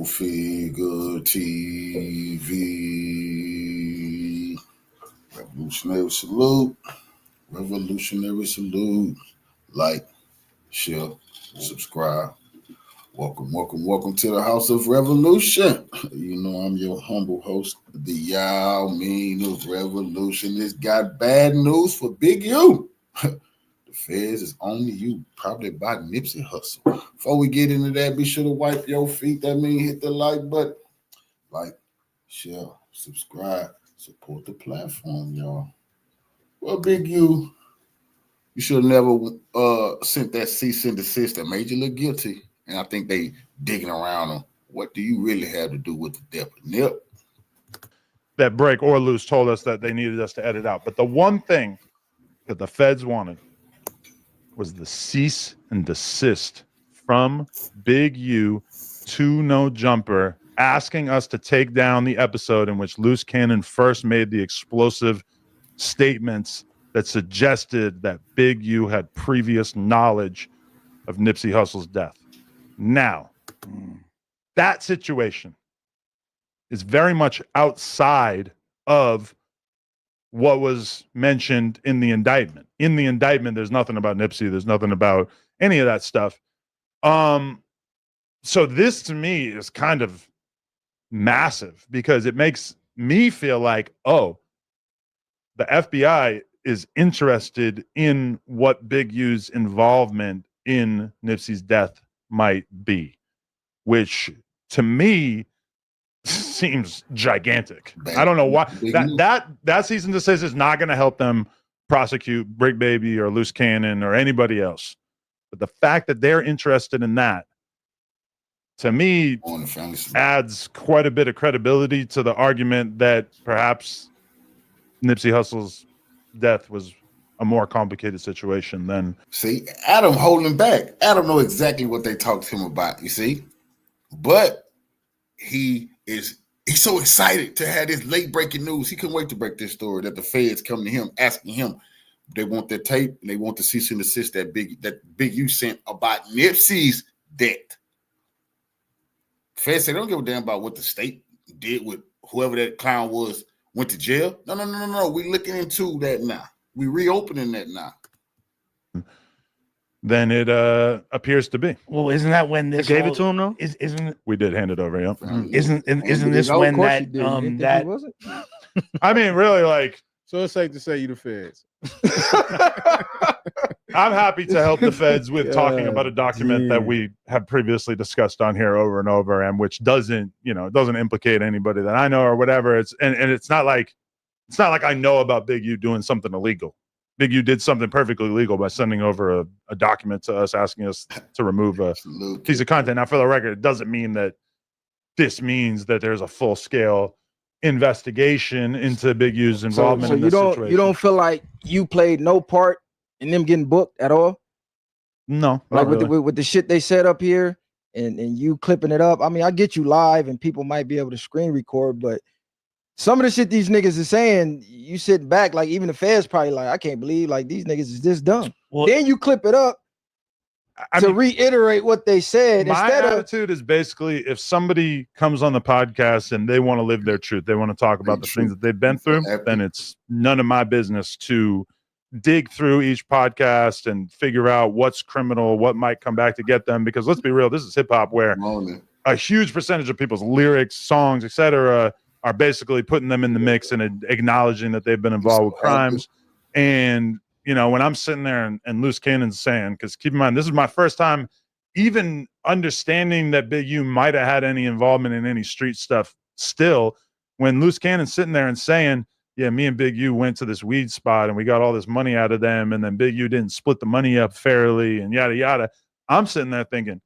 Cultfigga TV. Revolutionary salute. Revolutionary salute. Like, share, subscribe. Welcome to the House of Revolution. You know I'm your humble host, the Yao Mean of Revolution. It's got bad news for Big U. The feds is on you, probably by Nipsey hustle. Before we get into that, be sure to wipe your feet. That means hit the like button. Like, share, subscribe, support the platform, y'all. Well, Big U, you should have never sent that cease and desist that made you look guilty. And I think they digging around on what do you really have to do with the death of Nip? That Break or Loose told us that they needed us to edit out. But the one thing that the feds wanted was the cease and desist from Big U to No Jumper, asking us to take down the episode in which Loose Cannon first made the explosive statements that suggested that Big U had previous knowledge of Nipsey Hussle's death. Now, that situation is very much outside of what was mentioned in the indictment. In the indictment, there's nothing about Nipsey. There's nothing about any of that stuff. So this to me is kind of massive because it makes me feel like, oh, the FBI is interested in what Big U's involvement in Nipsey's death might be, which to me seems gigantic. I don't know why that cease and desist is not going to help them prosecute Brick Baby or Loose Cannon or anybody else. But the fact that they're interested in that, to me, adds quite a bit of credibility to the argument that perhaps Nipsey Hussle's death was a more complicated situation than. See, Adam holding back. Adam know exactly what they talked to him about, you see? But he's so excited to have this late breaking news. He couldn't wait to break this story that the feds come to him asking him they want their tape and they want the cease and desist that Big U sent about Nipsey's death. Feds say they don't give a damn about what the state did with whoever that clown was, went to jail. No. We looking into that now. We reopening that now. Then it appears to be. Well, isn't that when this gave it to him though? Isn't we did hand it over? Yeah. Isn't this when that that was it? I mean, really, like. So it's safe to say you the feds. I'm happy to help the feds with talking about a document that we have previously discussed on here over and over, and which doesn't implicate anybody that I know or whatever. It's not like I know about Big U doing something illegal. Big U did something perfectly legal by sending over a document to us asking us to remove a piece of content. Now, for the record, it doesn't mean that this means that there's a full scale investigation into Big U's involvement in this situation. You don't feel like you played no part in them getting booked at all? No. Like with the shit they set up here and you clipping it up. I mean, I get you live and people might be able to screen record, but some of the shit these niggas is saying, you sitting back, like even the feds probably like, I can't believe like these niggas is this dumb. Well, then you clip it up to reiterate what they said. My attitude is basically if somebody comes on the podcast and they want to live their truth, they want to talk about the things that they've been through, then it's none of my business to dig through each podcast and figure out what's criminal, what might come back to get them. Because let's be real, this is hip hop where a huge percentage of people's lyrics, songs, etc., are basically putting them in the mix and acknowledging that they've been involved with crimes. And when I'm sitting there and Loose Cannon's saying, because keep in mind, this is my first time even understanding that Big U might have had any involvement in any street stuff still, when Loose Cannon's sitting there and saying, yeah, me and Big U went to this weed spot and we got all this money out of them, and then Big U didn't split the money up fairly and yada, yada. I'm sitting there thinking,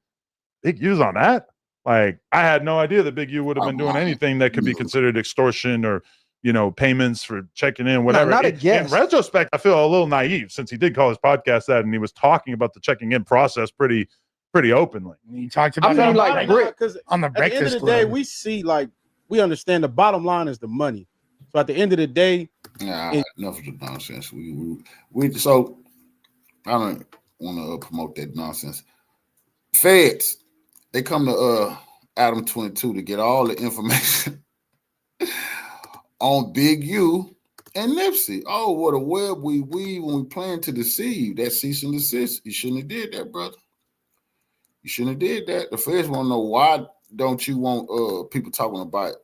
Big U's on that? Like, I had no idea that Big U would have been doing anything that could be considered extortion or payments for checking in, whatever. In retrospect, I feel a little naive since he did call his podcast that, and he was talking about the checking in process pretty openly. He talked about because on the Breakfast Club. At the end of the day, we see we understand the bottom line is the money. So at the end of the day, enough of the nonsense. We so I don't want to promote that nonsense. Feds, they come to Adam 22 to get all the information on Big U and Nipsey. Oh, what a web we weave when we plan to deceive. That cease and desist. You shouldn't have did that, brother. You shouldn't have did that. The feds want to know why don't you want people talking about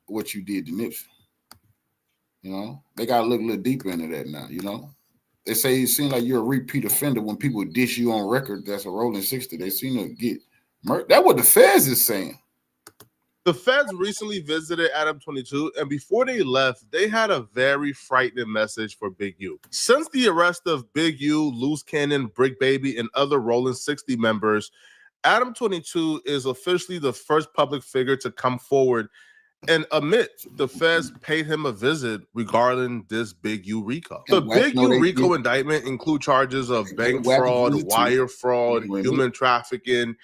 what you did to Nipsey. You know, they got to look a little deeper into that now, you know. They say it seems like you're a repeat offender when people dish you on record. That's a rolling 60. They seem to get murdered. That's what the feds is saying. The feds recently visited Adam 22, and before they left, they had a very frightening message for Big U. Since the arrest of Big U, Loose Cannon, Brick Baby, and other Rolling 60 members, Adam 22 is officially the first public figure to come forward and admit the feds paid him a visit regarding this Big U Rico. The Big U Rico indictment include charges of bank fraud, wire fraud, human trafficking,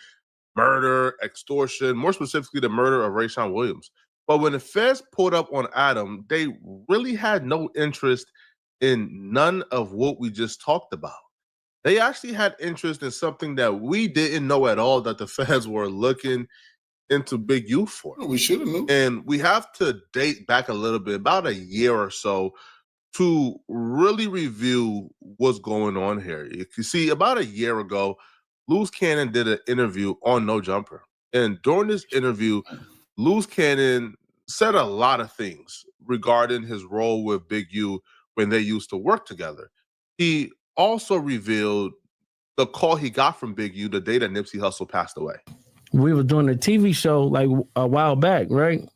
murder, extortion, more specifically the murder of Rayshawn Williams. But when the feds pulled up on Adam, they really had no interest in none of what we just talked about. They actually had interest in something that we didn't know at all that the feds were looking into Big U for. We should have known. And we have to date back a little bit, about a year or so, to really review what's going on here. You can see about a year ago, Loose Cannon did an interview on No Jumper. And during this interview, Loose Cannon said a lot of things regarding his role with Big U when they used to work together. He also revealed the call he got from Big U the day that Nipsey Hussle passed away. We were doing a TV show like a while back, right?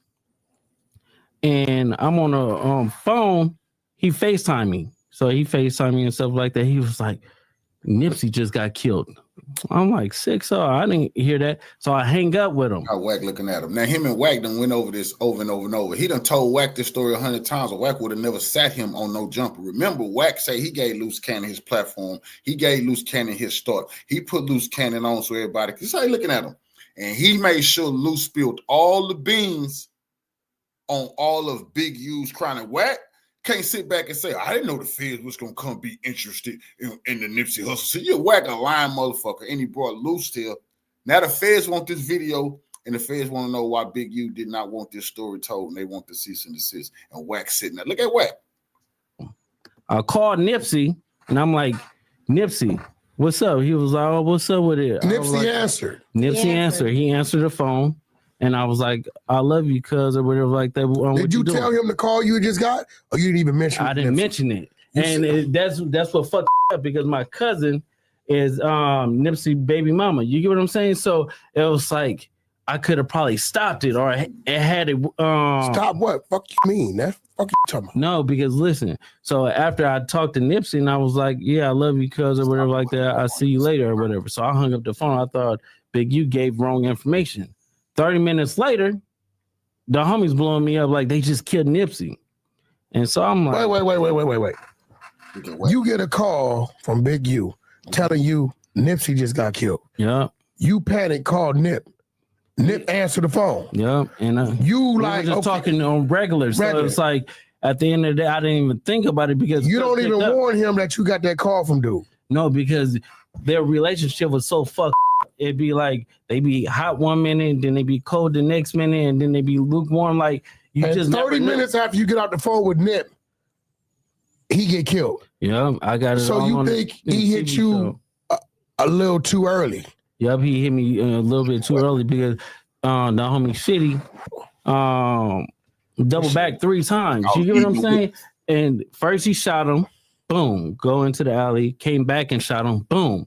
And I'm on a phone. He FaceTimed me. So he FaceTimed me and stuff like that. He was like, Nipsey just got killed. I'm like, 6-0. I didn't hear that. So I hang up with him. Wack looking at him. Now, him and Wack done went over this over and over and over. He done told Wack this story 100 times, or Wack would have never sat him on No Jumper. Remember, Wack say he gave Loose Cannon his platform. He gave Loose Cannon his start. He put Loose Cannon on so everybody could say, looking at him. And he made sure Loose spilled all the beans on all of Big U's crime. And Wack can't sit back and say, I didn't know the feds was going to come be interested in the Nipsey Hussle. So you're Wack a lying motherfucker. And he brought Loose here. Now the feds want this video, and the feds want to know why Big U did not want this story told, and they want to cease and desist. And Wack sitting there. Look at Wack. I called Nipsey, and I'm like, Nipsey, what's up? He was like, oh, what's up with it? Nipsey answered. Nipsey answered. He answered the phone. And I was like, I love you, cuz, or whatever like that. Did you tell him the call you just got? Or you didn't even mention it? I didn't mention it. And that's what fucked up, because my cousin is Nipsey baby mama. You get what I'm saying? So it was like, I could have probably stopped it, or it had it. Stop what? Fuck you mean? That's fuck you talking about. No, because listen. So after I talked to Nipsey, and I was like, yeah, I love you, cuz, or whatever like that. I'll see you later, or whatever. So I hung up the phone. I thought Big U gave wrong information. 30 minutes later, the homies blowing me up like they just killed Nipsey. And so I'm like, wait. You get a call from Big U telling you Nipsey just got killed. Yeah. You panic, call Nip. Nip answer the phone. Yeah. And you we like were just talking on regular. So it's like at the end of the day, I didn't even think about it, because you don't even warn him that you got that call from dude. No, because their relationship was so fucked. It'd be like they be hot one minute, then they be cold the next minute, and then they be lukewarm. Like you and just 30 minutes after you get out the phone with Nip, he get killed. Yeah, I got it. So you think he hit you a little too early? Yep, he hit me a little bit too early, because the homie Shitty double back 3 times. You get what I'm saying? And first he shot him, boom, go into the alley, came back and shot him, boom.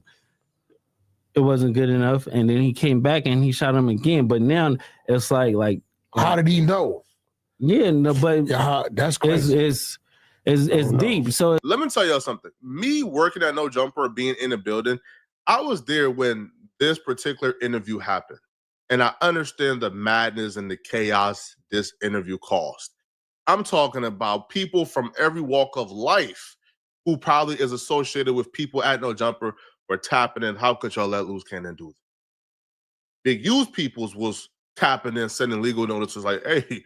It wasn't good enough, and then he came back and he shot him again. But now it's like how did he know? Yeah, no, but that's crazy. It's deep. So let me tell y'all something. Me working at No Jumper, being in the building, I was there when this particular interview happened, and I understand the madness and the chaos this interview caused. I'm talking about people from every walk of life who probably is associated with people at No Jumper were tapping in. How could y'all let Loose Cannon do that? Big U's peoples was tapping in, sending legal notices like, hey,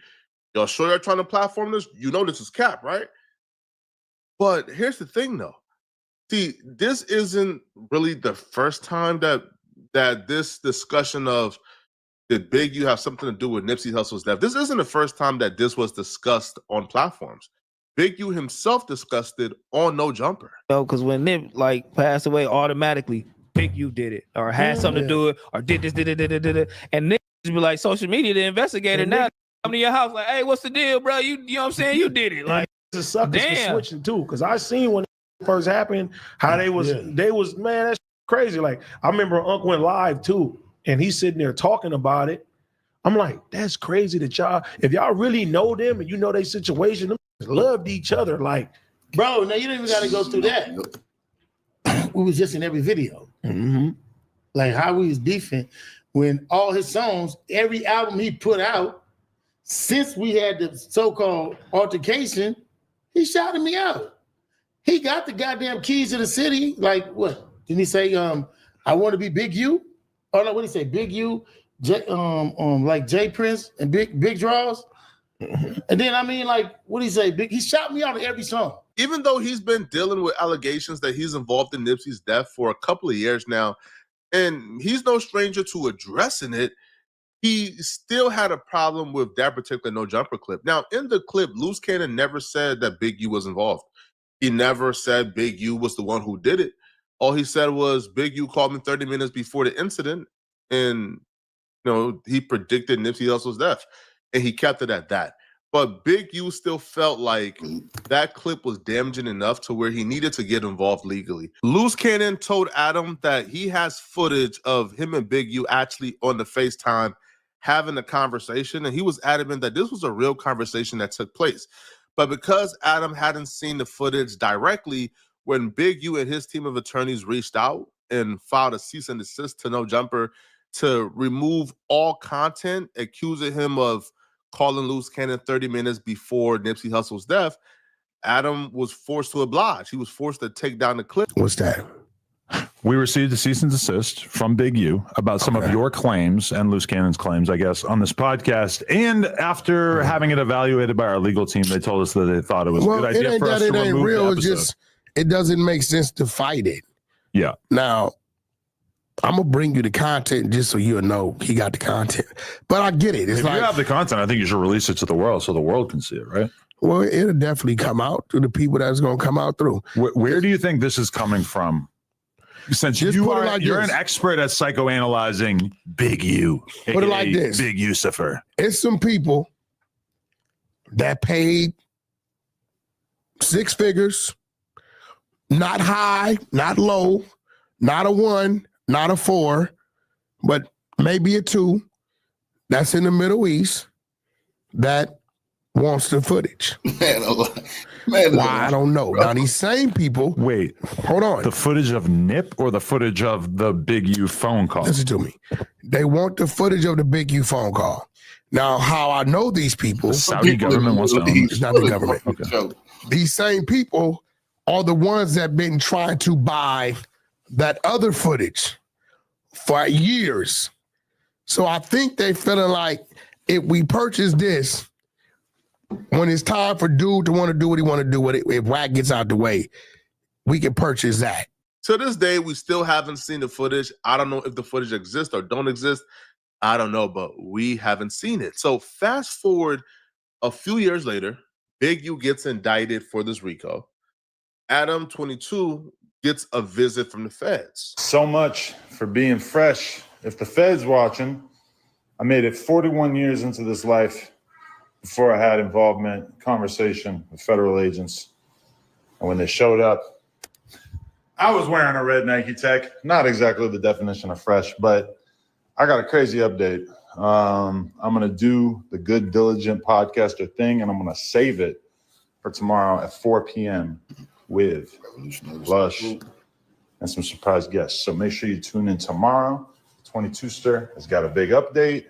y'all sure you're trying to platform this? You know this is cap, right? But here's the thing, though. See, this isn't really the first time that this discussion of Did Big U have something to do with Nipsey Hussle's death? This isn't the first time that this was discussed on platforms. Big U himself discussed it on No Jumper. No, because when Nip passed away, automatically Big U did it or had something to do with it or did this, did it. And Nip just be like, social media, the investigator now come to your house like, hey, what's the deal, bro? You know what I'm saying? You did it. Like, the suckers for switching too, because I seen when it first happened how they was man, that's crazy. Like I remember Unc went live too, and he's sitting there talking about it. I'm like, that's crazy that y'all, if y'all really know them and you know their situation, them loved each other. Like, bro, now you don't even got to go through that. We was just in every video. Mm-hmm. Like how we was beefing when all his songs, every album he put out, since we had the so-called altercation, he shouted me out. He got the goddamn keys to the city. Like what? Didn't he say, I want to be Big U? Oh no, what did he say? Big U, like J Prince and Big Draws. And then I mean, like, what did he say? He shot me out of every song. Even though he's been dealing with allegations that he's involved in Nipsey's death for a couple of years now, and he's no stranger to addressing it, he still had a problem with that particular No Jumper clip. Now, in the clip, Loose Cannon never said that Big U was involved. He never said Big U was the one who did it. All he said was Big U called me 30 minutes before the incident, and he predicted Nipsey Hussle's death, and he kept it at that. But Big U still felt like that clip was damaging enough to where he needed to get involved legally. Loose Cannon told Adam that he has footage of him and Big U actually on the FaceTime having a conversation, and he was adamant that this was a real conversation that took place. But because Adam hadn't seen the footage directly, when Big U and his team of attorneys reached out and filed a cease and desist to No Jumper to remove all content accusing him of calling Loose Cannon 30 minutes before Nipsey Hussle's death, Adam was forced to oblige. He was forced to take down the clip. What's that? We received a cease and desist from Big U about some of your claims and Loose Cannon's claims, I guess, on this podcast. And after having it evaluated by our legal team, they told us that they thought it was a good idea for us to remove the episode. It's just, it doesn't make sense to fight it. Yeah. Now, I'm going to bring you the content just so you'll know he got the content. But I get it. It's if you have the content, I think you should release it to the world so the world can see it, right? Well, it'll definitely come out to the people that's going to come out through. Where do you think this is coming from? Since you're an expert at psychoanalyzing Big U, put it like this. Big Yusufer. It's some people that paid 6 figures, not high, not low, not a 1, not a 4, but maybe a 2 that's in the Middle East that wants the footage. Why? I don't know. Bro. Now, these same people. Wait, hold on. The footage of Nip or the footage of the Big U phone call? Listen to me. They want the footage of the Big U phone call. Now, how I know these people. The Saudi government wants to own it. It's not the government. Okay. These same people are the ones that been trying to buy that other footage for years. So I think they feeling like if we purchase this, when it's time for dude to want to do what he want to do with it, if Wack gets out the way, we can purchase that. To this day, we still haven't seen the footage. I don't know if the footage exists or don't exist. I don't know, but we haven't seen it. So fast forward a few years later, Big U gets indicted for this Rico. Adam 22 gets a visit from the feds. So much for being fresh. If the feds watching, I made it 41 years into this life before I had involvement, conversation with federal agents. And when they showed up, I was wearing a red Nike Tech. Not exactly the definition of fresh, but I got a crazy update. I'm going to do the good, diligent podcaster thing, and I'm going to save it for tomorrow at 4 p.m. with Lush and some surprise guests. So make sure you tune in tomorrow. 22ster has got a big update.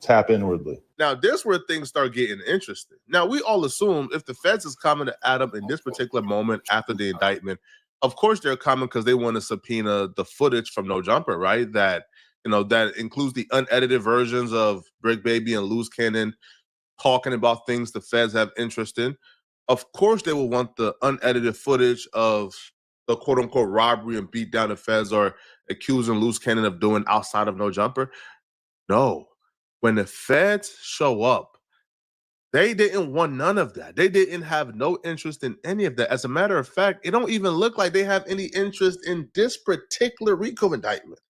Tap inwardly. Now, this where things start getting interesting. Now, we all assume if the feds is coming to Adam in this particular moment after the indictment, of course they're coming because they want to subpoena the footage from No Jumper, right? That, that includes the unedited versions of Brick Baby and Loose Cannon talking about things the feds have interest in. Of course, they will want the unedited footage of the quote-unquote robbery and beat down the feds are accusing Loose Cannon of doing outside of No Jumper. No. When the feds show up, they didn't want none of that. They didn't have no interest in any of that. As a matter of fact, it don't even look like they have any interest in this particular Rico indictment.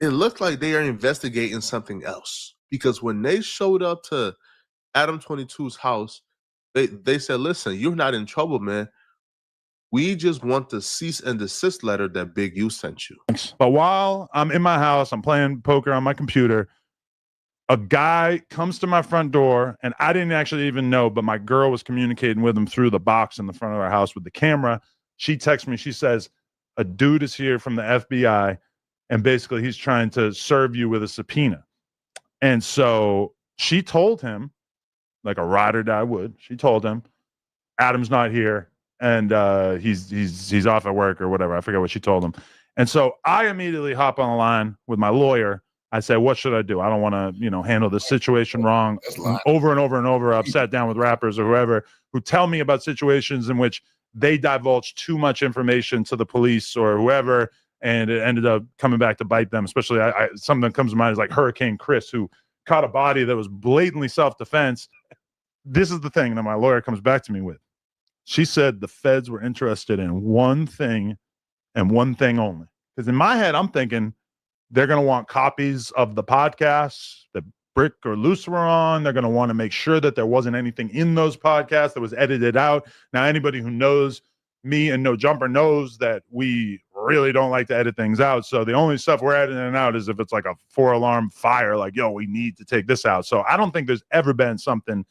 It looked like they are investigating something else. Because when they showed up to Adam 22's house, they said, listen, you're not in trouble, man. We just want the cease and desist letter that Big U sent you. But while I'm in my house, I'm playing poker on my computer, a guy comes to my front door, and I didn't actually even know, but my girl was communicating with him through the box in the front of our house with the camera. She texts me. She says, a dude is here from the FBI, and basically he's trying to serve you with a subpoena. And so she told him, like a ride or die would, she told him, Adam's not here, and he's off at work or whatever. I forget what she told him. And so I immediately hop on the line with my lawyer. I say, what should I do? I don't want to, handle this situation wrong. Over and over and over, I've sat down with rappers or whoever who tell me about situations in which they divulge too much information to the police or whoever, and it ended up coming back to bite them. Especially, something that comes to mind is like Hurricane Chris, who caught a body that was blatantly self-defense. This is the thing that my lawyer comes back to me with. She said the feds were interested in one thing and one thing only. Because in my head, I'm thinking they're going to want copies of the podcasts that Brick or Luce were on. They're going to want to make sure that there wasn't anything in those podcasts that was edited out. Now, anybody who knows me and No Jumper knows that we really don't like to edit things out. So the only stuff we're editing out is if it's like a 4-alarm fire, like, yo, we need to take this out. So I don't think there's ever been something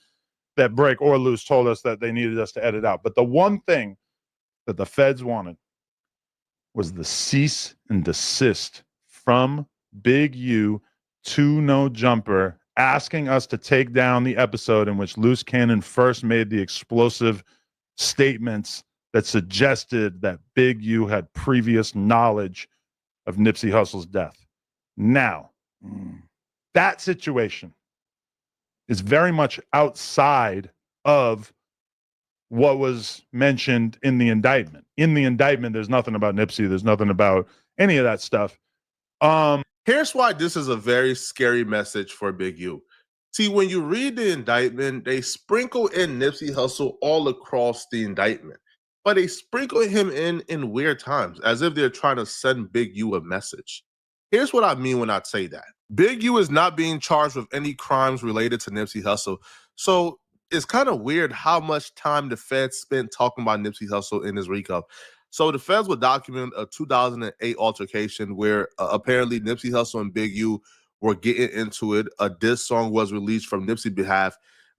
that Brick or Luce told us that they needed us to edit out. But the one thing that the feds wanted was the cease and desist from Big U to No Jumper, asking us to take down the episode in which Loose Cannon first made the explosive statements that suggested that Big U had previous knowledge of Nipsey Hussle's death. Now, that situation is very much outside of what was mentioned in the indictment. In the indictment, there's nothing about Nipsey. There's nothing about any of that stuff. Here's why this is a very scary message for Big U. See, when you read the indictment, they sprinkle in Nipsey Hussle all across the indictment, but they sprinkle him in weird times, as if they're trying to send Big U a message. Here's what I mean when I say that. Big U is not being charged with any crimes related to Nipsey Hussle. So it's kind of weird how much time the feds spent talking about Nipsey Hussle in his Rico. So the feds would document a 2008 altercation where apparently Nipsey Hussle and Big U were getting into it. A diss song was released from Nipsey's behalf.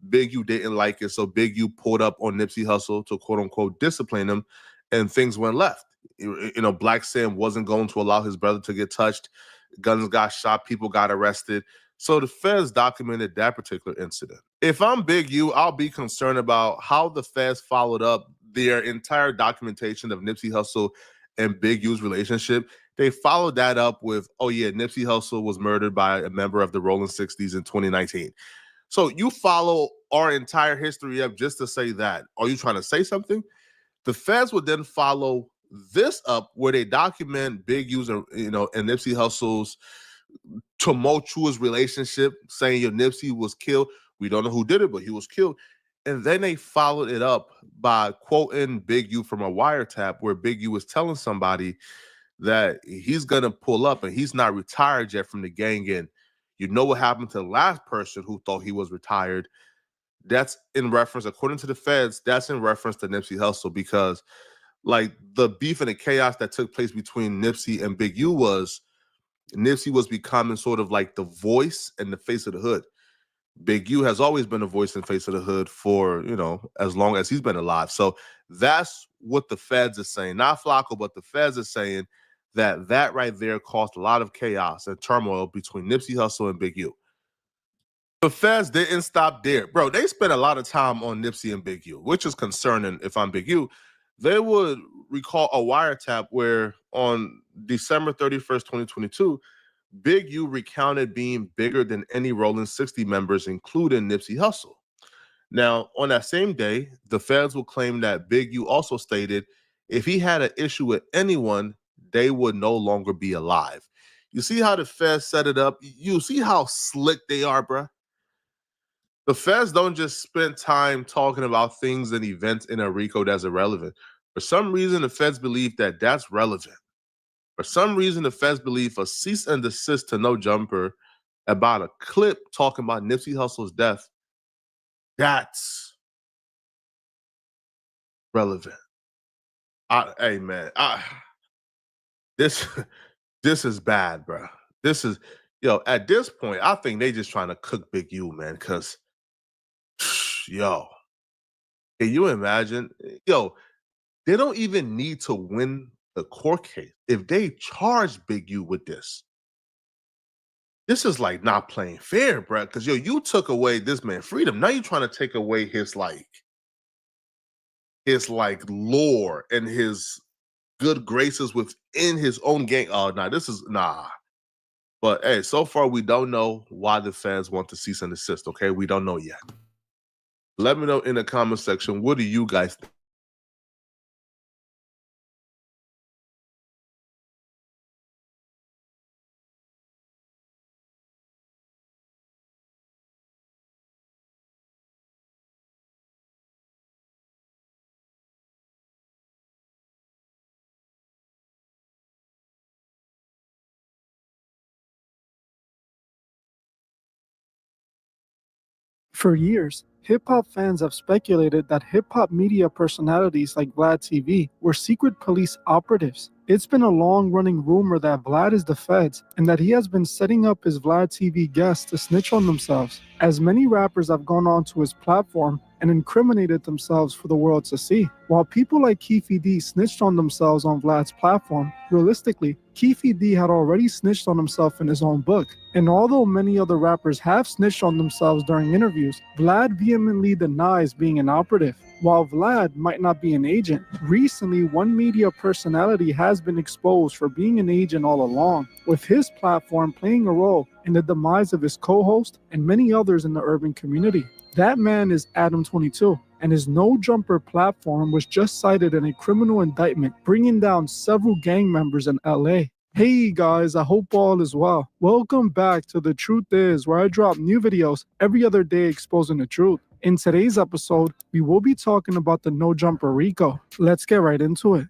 Big U didn't like it, so Big U pulled up on Nipsey Hussle to quote unquote discipline him, and things went left. Black Sam wasn't going to allow his brother to get touched. Guns got shot, people got arrested. So the feds documented that particular incident. If I'm Big U, I'll be concerned about how the feds followed up their entire documentation of Nipsey Hussle and Big U's relationship. They followed that up with, oh yeah, Nipsey Hussle was murdered by a member of the Rolling 60s in 2019. So you follow our entire history up just to say that. Are you trying to say something? The feds would then follow this up where they document Big U's and Nipsey Hussle's tumultuous relationship, saying your Nipsey was killed. We don't know who did it, but he was killed. And then they followed it up by quoting Big U from a wiretap where Big U was telling somebody that he's going to pull up and he's not retired yet from the gang. And you know what happened to the last person who thought he was retired? That's in reference, according to the feds, that's in reference to Nipsey Hussle, because like the beef and the chaos that took place between Nipsey and Big U was Nipsey was becoming sort of like the voice and the face of the hood. Big U has always been the voice and face of the hood for, as long as he's been alive. So that's what the feds are saying. Not Flacco, but the feds are saying that right there caused a lot of chaos and turmoil between Nipsey Hussle and Big U. The feds didn't stop there. Bro, they spent a lot of time on Nipsey and Big U, which is concerning if I'm Big U. They would recall a wiretap where on December 31st, 2022, Big U recounted being bigger than any Rolling 60 members, including Nipsey Hussle. Now, on that same day, the feds will claim that Big U also stated if he had an issue with anyone, they would no longer be alive. You see how the feds set it up? You see how slick they are, bruh? The feds don't just spend time talking about things and events in a Rico that's irrelevant. For some reason, the feds believe that that's relevant. For some reason, the feds believe a cease and desist to No Jumper about a clip talking about Nipsey Hussle's death, that's relevant. Hey, man, this is bad, bro. This is, at this point, I think they just trying to cook Big U, man, because, yo, can you imagine? They don't even need to win the court case. If they charge Big U with this is like not playing fair, bro, because, you took away this man's freedom. Now you're trying to take away his lore and his good graces within his own gang. Oh, nah. But hey, so far we don't know why the fans want to cease and desist. Okay, we don't know yet. Let me know in the comment section. What do you guys think? For years, hip-hop fans have speculated that hip-hop media personalities like Vlad TV were secret police operatives. It's been a long-running rumor that Vlad is the feds and that he has been setting up his Vlad TV guests to snitch on themselves, as many rappers have gone onto his platform and incriminated themselves for the world to see. While people like Keefy D snitched on themselves on Vlad's platform, realistically, Keefy D had already snitched on himself in his own book. And although many other rappers have snitched on themselves during interviews, Vlad vehemently denies being an operative. While Vlad might not be an agent, recently one media personality has been exposed for being an agent all along, with his platform playing a role in the demise of his co-host and many others in the urban community. That man is Adam22, and his No Jumper platform was just cited in a criminal indictment, bringing down several gang members in LA. Hey guys, I hope all is well. Welcome back to The Truth Is, where I drop new videos every other day exposing the truth. In today's episode, we will be talking about the No Jumper Rico. Let's get right into it.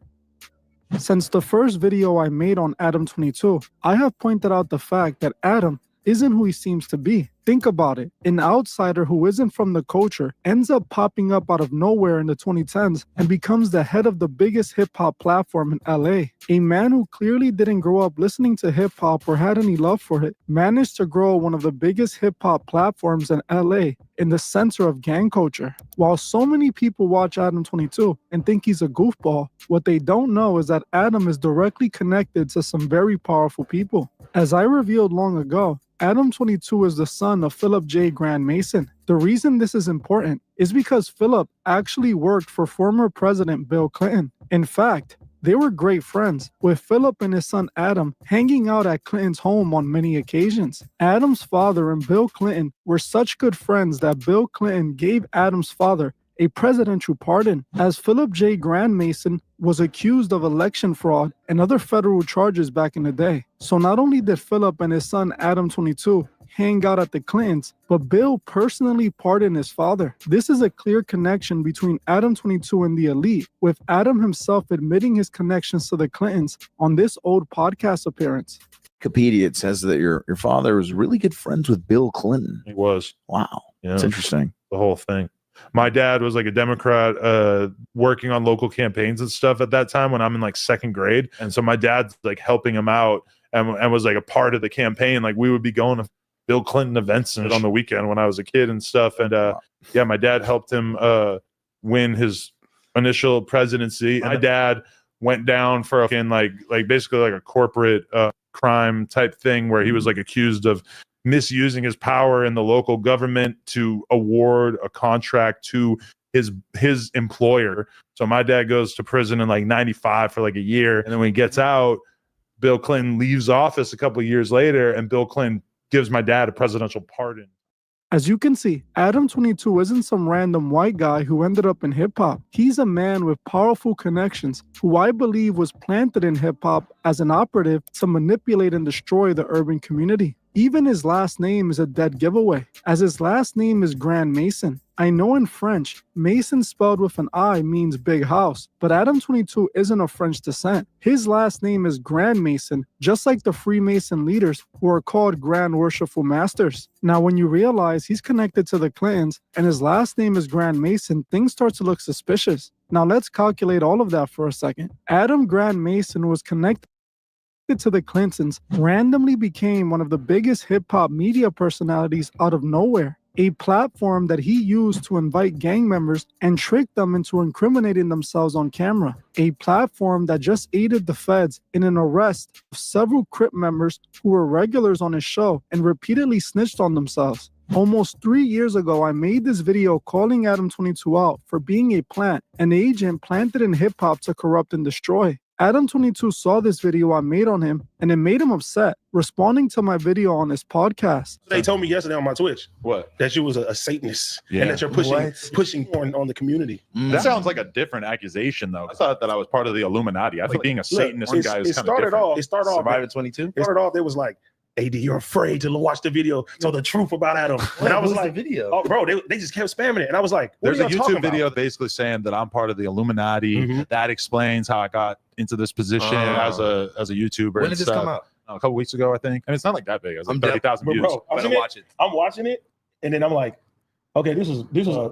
Since the first video I made on Adam22, I have pointed out the fact that Adam isn't who he seems to be. Think about it. An outsider who isn't from the culture ends up popping up out of nowhere in the 2010s and becomes the head of the biggest hip-hop platform in LA. A man who clearly didn't grow up listening to hip-hop or had any love for it managed to grow one of the biggest hip-hop platforms in LA in the center of gang culture. While so many people watch Adam22 and think he's a goofball, what they don't know is that Adam is directly connected to some very powerful people. As I revealed long ago, Adam22 is the son of Philip J. Grand Mason. The reason this is important is because Philip actually worked for former President Bill Clinton. In fact, they were great friends, with Philip and his son Adam hanging out at Clinton's home on many occasions. Adam's father and Bill Clinton were such good friends that Bill Clinton gave Adam's father a presidential pardon, as Philip J. Grand Mason was accused of election fraud and other federal charges back in the day. So not only did Philip and his son Adam22 hang out at the Clintons, but Bill personally pardoned his father. This is a clear connection between Adam22 and the elite, with Adam himself admitting his connections to the Clintons on this old podcast appearance. Wikipedia, it says that your father was really good friends with Bill Clinton. He was. Wow. Yeah. That's interesting. The whole thing. My dad was like a Democrat working on local campaigns and stuff at that time when I'm in like second grade. And so my dad's like helping him out and was like a part of the campaign. Like we would be going to Bill Clinton events and on the weekend when I was a kid and stuff. And yeah, my dad helped him win his initial presidency. My dad went down for a like basically like a corporate crime type thing where he was like accused of misusing his power in the local government to award a contract to his employer. So my dad goes to prison in like 95 for like a year. And then when he gets out, Bill Clinton leaves office a couple of years later and Bill Clinton gives my dad a presidential pardon. As you can see, Adam 22 isn't some random white guy who ended up in hip-hop. He's a man with powerful connections who I believe was planted in hip-hop as an operative to manipulate and destroy the urban community. Even his last name is a dead giveaway, as his last name is Grand Mason. I know in French, Mason spelled with an I means big house, but Adam 22 isn't of French descent. His last name is Grand Mason, just like the Freemason leaders who are called Grand Worshipful Masters. Now, when you realize he's connected to the Clintons and his last name is Grand Mason, things start to look suspicious. Now, let's calculate all of that for a second. Adam Grand Mason was connected to the Clintons, randomly became one of the biggest hip-hop media personalities out of nowhere. A platform that he used to invite gang members and trick them into incriminating themselves on camera. A platform that just aided the feds in an arrest of several Crip members who were regulars on his show and repeatedly snitched on themselves. Almost 3 years ago, I made this video calling Adam 22 out for being a plant, an agent planted in hip-hop to corrupt and destroy. Adam 22 saw this video I made on him, and it made him upset, responding to my video on this podcast. They told me yesterday on my Twitch that you was a Satanist and that you're pushing porn on the community. That sounds like a different accusation, though. I thought that I was part of the Illuminati. I think being a Satanist guy is kind of different. It started off. Survivor 22. It started off. It was like, AD, you're afraid to watch the video, so the truth about Adam. And I was like, video? Oh, bro, they just kept spamming it. And I was like, what there's are a y'all talking YouTube video basically saying that I'm part of the Illuminati. That explains how I got into this position as a YouTuber. When did this come out? A couple weeks ago, I think. I mean, it's not like that big. It was like 30,000 views. Bro, I'm watching it, and then I'm like, okay, this is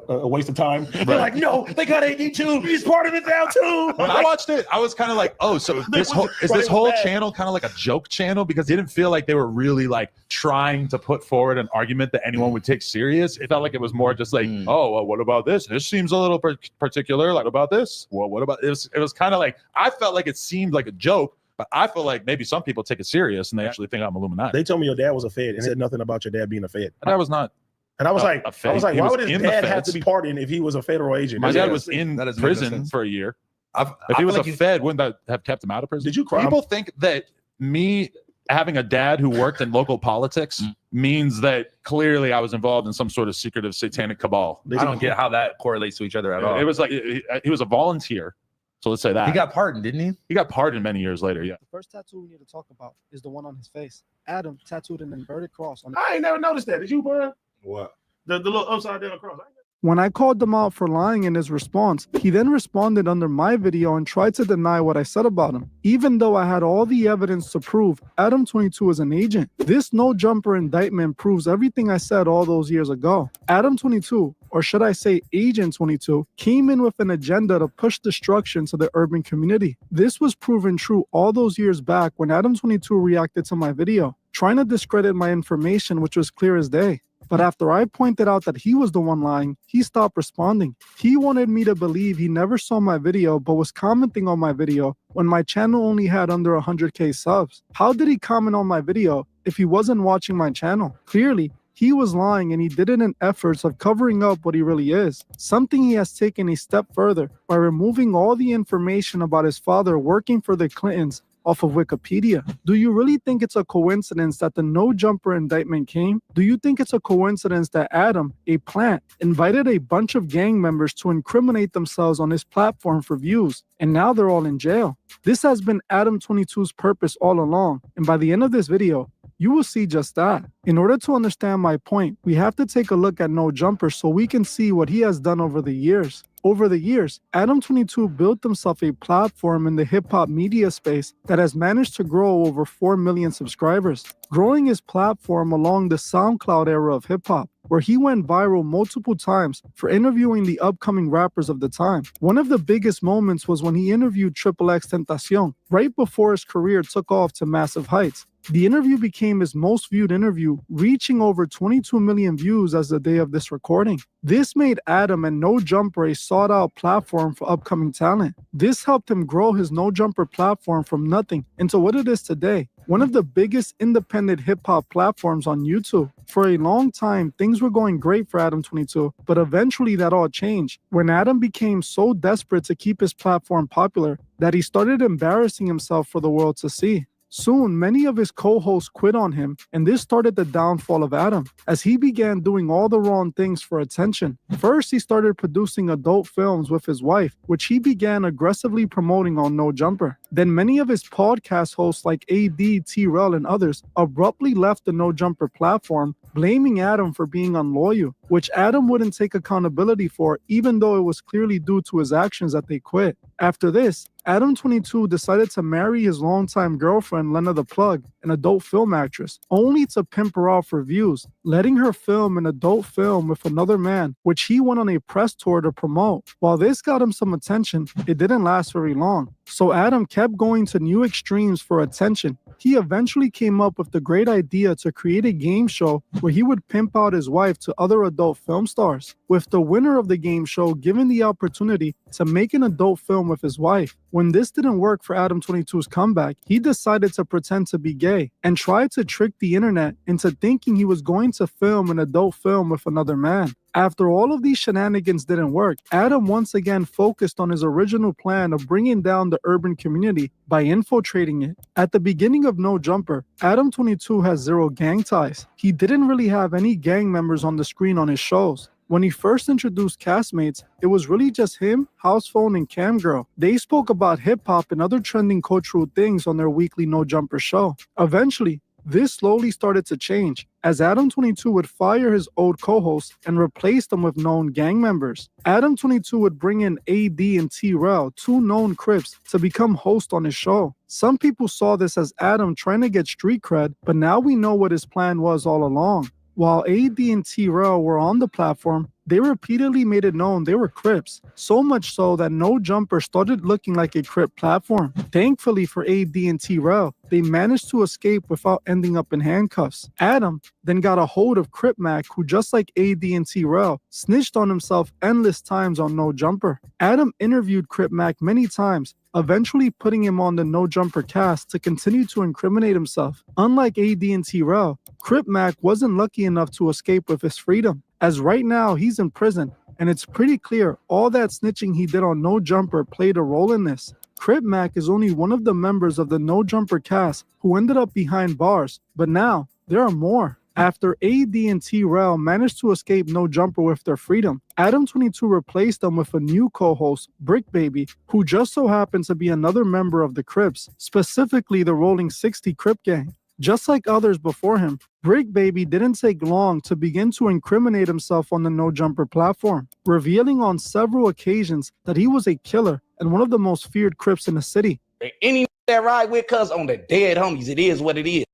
a waste of time. They're like, no, they got AD too. He's part of it now too. When I watched it, I was kind of like, oh, so this whole channel kind of like a joke channel? Because it didn't feel like they were really like trying to put forward an argument that anyone would take serious. It felt like it was more just like, oh, well, what about this? This seems a little particular. Like, about this? Well, what about this? It was kind of like, I felt like it seemed like a joke, but I feel like maybe some people take it serious and they actually think I'm Illuminati. They told me your dad was a Fed and said nothing about your dad being a Fed. That was not. And I was like, why would his dad have to be be pardoned if he was a federal agent? My dad was in prison for a year. If he was a Fed, wouldn't that have kept him out of prison? Did you cry? People think that me having a dad who worked in local politics means that clearly I was involved in some sort of secretive satanic cabal. I don't get how that correlates to each other at all. It was like he was a volunteer. So let's say that. He got pardoned, didn't he? He got pardoned many years later, yeah. The first tattoo we need to talk about is the one on his face. Adam tattooed an inverted cross on. I ain't never noticed that. Did you, bro? What? The little upside down cross. When I called him out for lying in his response, he then responded under my video and tried to deny what I said about him, even though I had all the evidence to prove Adam 22 is an agent. This no jumper indictment proves everything I said all those years ago. Adam 22, or should I say Agent 22, came in with an agenda to push destruction to the urban community. This was proven true all those years back when Adam 22 reacted to my video, trying to discredit my information, which was clear as day. But after I pointed out that he was the one lying, he stopped responding. He wanted me to believe he never saw my video but was commenting on my video when my channel only had under 100K subs. How did he comment on my video if he wasn't watching my channel? Clearly, he was lying, and he did it in efforts of covering up what he really is. Something he has taken a step further by removing all the information about his father working for the Clintons off of Wikipedia. Do you really think it's a coincidence that the no jumper indictment came? Do you think it's a coincidence that Adam, a plant, invited a bunch of gang members to incriminate themselves on his platform for views, and now they're all in jail? This has been Adam 22's purpose all along, and by the end of this video, you will see just that. In order to understand my point, we have to take a look at No Jumper so we can see what he has done over the years. Over the years, Adam 22 built himself a platform in the hip-hop media space that has managed to grow over 4 million subscribers, growing his platform along the SoundCloud era of hip-hop, where he went viral multiple times for interviewing the upcoming rappers of the time. One of the biggest moments was when he interviewed XXXTentacion, right before his career took off to massive heights. The interview became his most viewed interview, reaching over 22 million views as the day of this recording. This made Adam and No Jumper a sought-out platform for upcoming talent. This helped him grow his No Jumper platform from nothing into what it is today, one of the biggest independent hip-hop platforms on YouTube. For a long time, things were going great for Adam 22, but eventually that all changed when Adam became so desperate to keep his platform popular that he started embarrassing himself for the world to see. Soon, many of his co-hosts quit on him, and this started the downfall of Adam, as he began doing all the wrong things for attention. First, he started producing adult films with his wife, which he began aggressively promoting on No Jumper. Then many of his podcast hosts like AD, T-Rel, and others abruptly left the No Jumper platform, blaming Adam for being unloyal, which Adam wouldn't take accountability for, even though it was clearly due to his actions that they quit. After this, Adam 22 decided to marry his longtime girlfriend, Lena the Plug, an adult film actress, only to pimp her out for views, letting her film an adult film with another man, which he went on a press tour to promote. While this got him some attention, it didn't last very long. So Adam kept going to new extremes for attention. He eventually came up with the great idea to create a game show where he would pimp out his wife to other adult film stars, with the winner of the game show given the opportunity to make an adult film with his wife. When this didn't work for Adam 22's comeback, he decided to pretend to be gay and tried to trick the internet into thinking he was going to film an adult film with another man. After all of these shenanigans didn't work, Adam once again focused on his original plan of bringing down the urban community by infiltrating it. At the beginning of No Jumper, Adam 22 has zero gang ties. He didn't really have any gang members on the screen on his shows. When he first introduced castmates, it was really just him, House Phone, and Cam Girl. They spoke about hip-hop and other trending cultural things on their weekly No Jumper show. Eventually, this slowly started to change, as Adam 22 would fire his old co-hosts and replace them with known gang members. Adam 22 would bring in AD and T-Rel, two known Crips, to become hosts on his show. Some people saw this as Adam trying to get street cred, but now we know what his plan was all along. While AD and T-Rel were on the platform, they repeatedly made it known they were Crips, so much so that No Jumper started looking like a Crip platform. Thankfully for AD and T-Rel, they managed to escape without ending up in handcuffs. Adam then got a hold of Crip Mac, who just like AD and T-Rel, snitched on himself endless times on No Jumper. Adam interviewed Crip Mac many times, eventually putting him on the No Jumper cast to continue to incriminate himself. Unlike AD and T-Rel, Crip Mac wasn't lucky enough to escape with his freedom, as right now he's in prison, and it's pretty clear all that snitching he did on No Jumper played a role in this. Crip Mac is only one of the members of the No Jumper cast who ended up behind bars, but now there are more. After AD and T-Rel managed to escape No Jumper with their freedom, Adam 22 replaced them with a new co-host, Brick Baby, who just so happened to be another member of the Crips, specifically the Rolling 60 Crip Gang. Just like others before him, Brick Baby didn't take long to begin to incriminate himself on the No Jumper platform, revealing on several occasions that he was a killer and one of the most feared Crips in the city. Any that ride with cuz on the dead homies, it is what it is.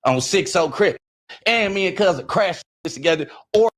On 6-0 Crip. And me and cuz crash this together, or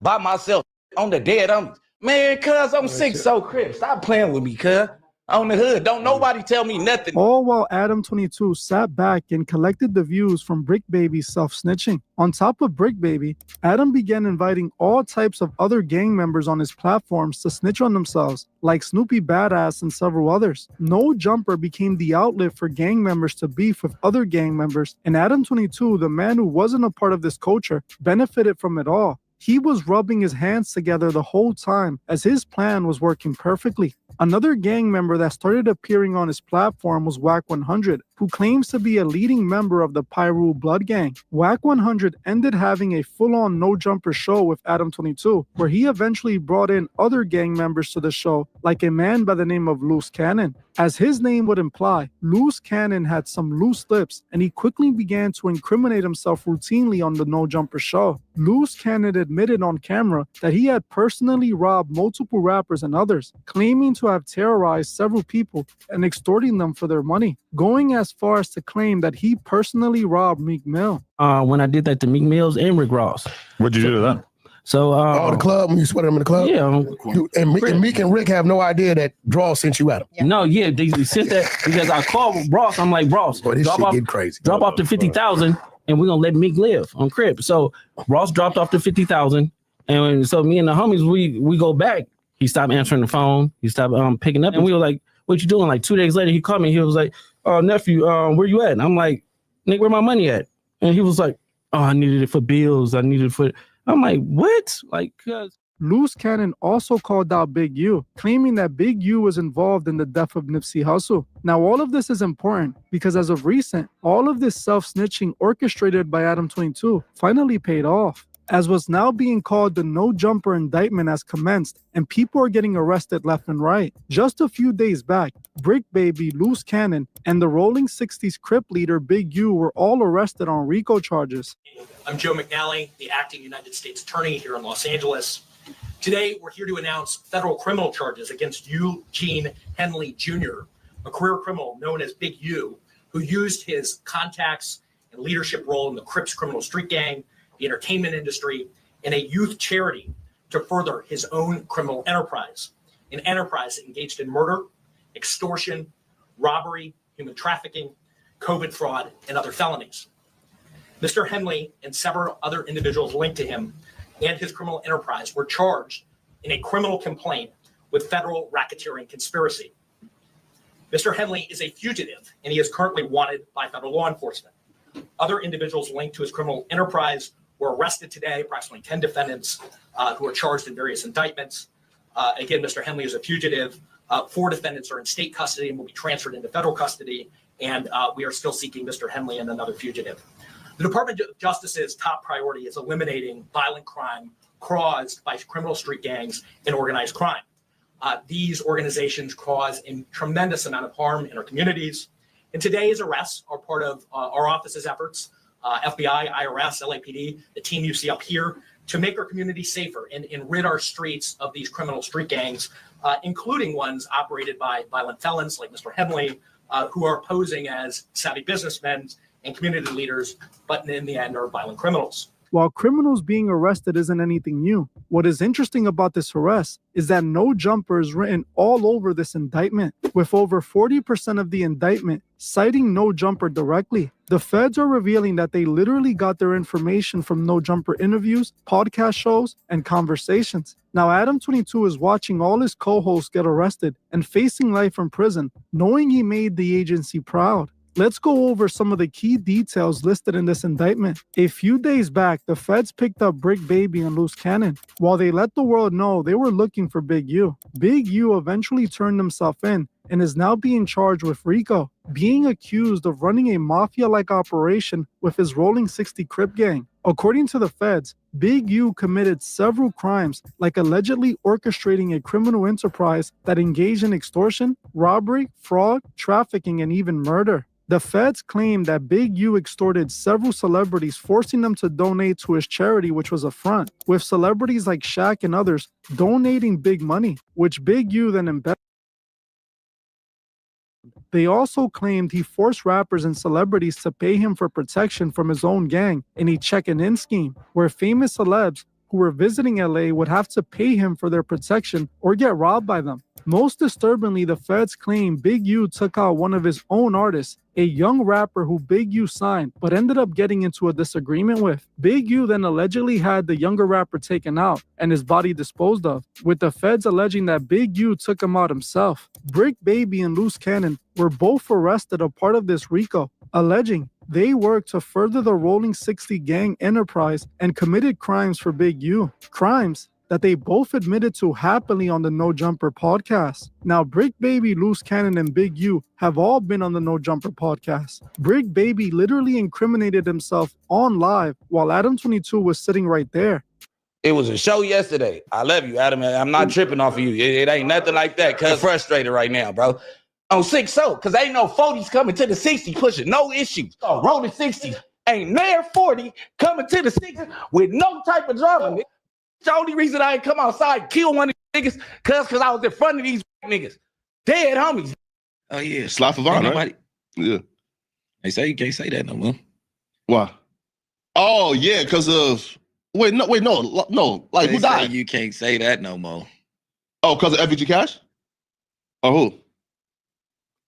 by myself on the dead homies. Man, cuz I'm 6-0 Crip. Stop playing with me, cuz. On the hood. Don't nobody tell me nothing. All while Adam 22 sat back and collected the views from Brick Baby's self-snitching. On top of Brick Baby, Adam began inviting all types of other gang members on his platforms to snitch on themselves, like Snoopy Badass and several others. No Jumper became the outlet for gang members to beef with other gang members, and Adam 22, the man who wasn't a part of this culture, benefited from it all. He was rubbing his hands together the whole time, as his plan was working perfectly. Another gang member that started appearing on his platform was Whack 100, who claims to be a leading member of the Pyru Blood Gang. Whack 100 ended having a full-on No Jumper show with Adam 22, where he eventually brought in other gang members to the show, like a man by the name of Loose Cannon. As his name would imply, Loose Cannon had some loose lips, and he quickly began to incriminate himself routinely on the No Jumper show. Loose Cannon admitted on camera that he had personally robbed multiple rappers and others, claiming to have terrorized several people and extorting them for their money, going as far as to claim that he personally robbed Meek Mill. When I did that to Meek Mills and Rick Ross. What'd you do to them? So the club, when you sweated them in the club? Yeah. And Meek and Rick have no idea that Draw sent you at them. No, yeah, they sent that because I called Ross. I'm like, Ross, boy, this shit get crazy. Drop off the 50,000 and we're gonna let Meek live on Crib. So Ross dropped off the 50,000. And so me and the homies, we go back. He stopped answering the phone. He stopped picking up. And we were like, what you doing? Like 2 days later, he called me. He was like, oh, nephew, where you at? And I'm like, Nick, where my money at? And he was like, oh, I needed it for bills. I needed it for... I'm like, what? Like, cuz Loose Cannon also called out Big U, claiming that Big U was involved in the death of Nipsey Hussle. Now, all of this is important because as of recent, all of this self-snitching orchestrated by Adam 22 finally paid off, as what's now being called the No Jumper indictment has commenced, and people are getting arrested left and right. Just a few days back, Brick Baby, Loose Cannon, and the Rolling 60s Crip leader Big U were all arrested on Rico charges. I'm Joe McNally, the acting United States Attorney here in Los Angeles. Today, we're here to announce federal criminal charges against Eugene Henley Jr., a career criminal known as Big U, who used his contacts and leadership role in the Crips criminal street gang, the entertainment industry, and a youth charity to further his own criminal enterprise, an enterprise that engaged in murder, extortion, robbery, human trafficking, COVID fraud, and other felonies. Mr. Henley and several other individuals linked to him and his criminal enterprise were charged in a criminal complaint with federal racketeering conspiracy. Mr. Henley is a fugitive, and he is currently wanted by federal law enforcement. Other individuals linked to his criminal enterprise were arrested today, approximately 10 defendants who are charged in various indictments. Again, Mr. Henley is a fugitive. 4 defendants are in state custody and will be transferred into federal custody, and we are still seeking Mr. Henley and another fugitive. The Department of Justice's top priority is eliminating violent crime caused by criminal street gangs and organized crime. These organizations cause a tremendous amount of harm in our communities. And today's arrests are part of our office's efforts, FBI, IRS, LAPD, the team you see up here, to make our community safer and rid our streets of these criminal street gangs, including ones operated by violent felons like Mr. Henley, who are posing as savvy businessmen and community leaders, but in the end are violent criminals. While criminals being arrested isn't anything new, what is interesting about this arrest is that No Jumper is written all over this indictment, with over 40% of the indictment citing No Jumper directly. The feds are revealing that they literally got their information from No Jumper interviews, podcast shows, and conversations. Now, Adam 22 is watching all his co-hosts get arrested and facing life in prison, knowing he made the agency proud. Let's go over some of the key details listed in this indictment. A few days back, the feds picked up Brick Baby and Loose Cannon, while they let the world know they were looking for Big U. Big U eventually turned himself in and is now being charged with Rico, being accused of running a mafia-like operation with his Rolling 60 Crip gang. According to the feds, Big U committed several crimes, like allegedly orchestrating a criminal enterprise that engaged in extortion, robbery, fraud, trafficking, and even murder. The feds claim that Big U extorted several celebrities, forcing them to donate to his charity, which was a front, with celebrities like Shaq and others donating big money, which Big U then invested. They also claimed he forced rappers and celebrities to pay him for protection from his own gang in a check-and-in scheme, where famous celebs who were visiting LA would have to pay him for their protection or get robbed by them. Most disturbingly, the feds claim Big U took out one of his own artists, a young rapper who Big U signed but ended up getting into a disagreement with. Big U then allegedly had the younger rapper taken out and his body disposed of, with the feds alleging that Big U took him out himself. Brick Baby and Loose Cannon were both arrested as part of this Rico, alleging they worked to further the Rolling 60 gang enterprise and committed crimes for Big U. Crimes that they both admitted to happily on the No Jumper podcast. Now, Brick Baby, Loose Cannon, and Big U have all been on the No Jumper podcast. Brick Baby literally incriminated himself on live while Adam 22 was sitting right there. It was a show yesterday. I love you, Adam. I'm not tripping off of you. It ain't nothing like that, cuz frustrated right now, bro. On 6-0, because ain't no 40s coming to the 60 pushing no issues. Oh, rolling 60s. Ain't near 40 coming to the 60s with no type of drama. The only reason I ain't come outside and kill one of these niggas because I was in front of these niggas. Dead homies. Oh, yeah. Slap of honor, right? Yeah. They say you can't say that no more. Why? Oh, yeah, because of... Wait, no. Like, who died? You can't say that no more. Oh, because of FVG Cash? Or who?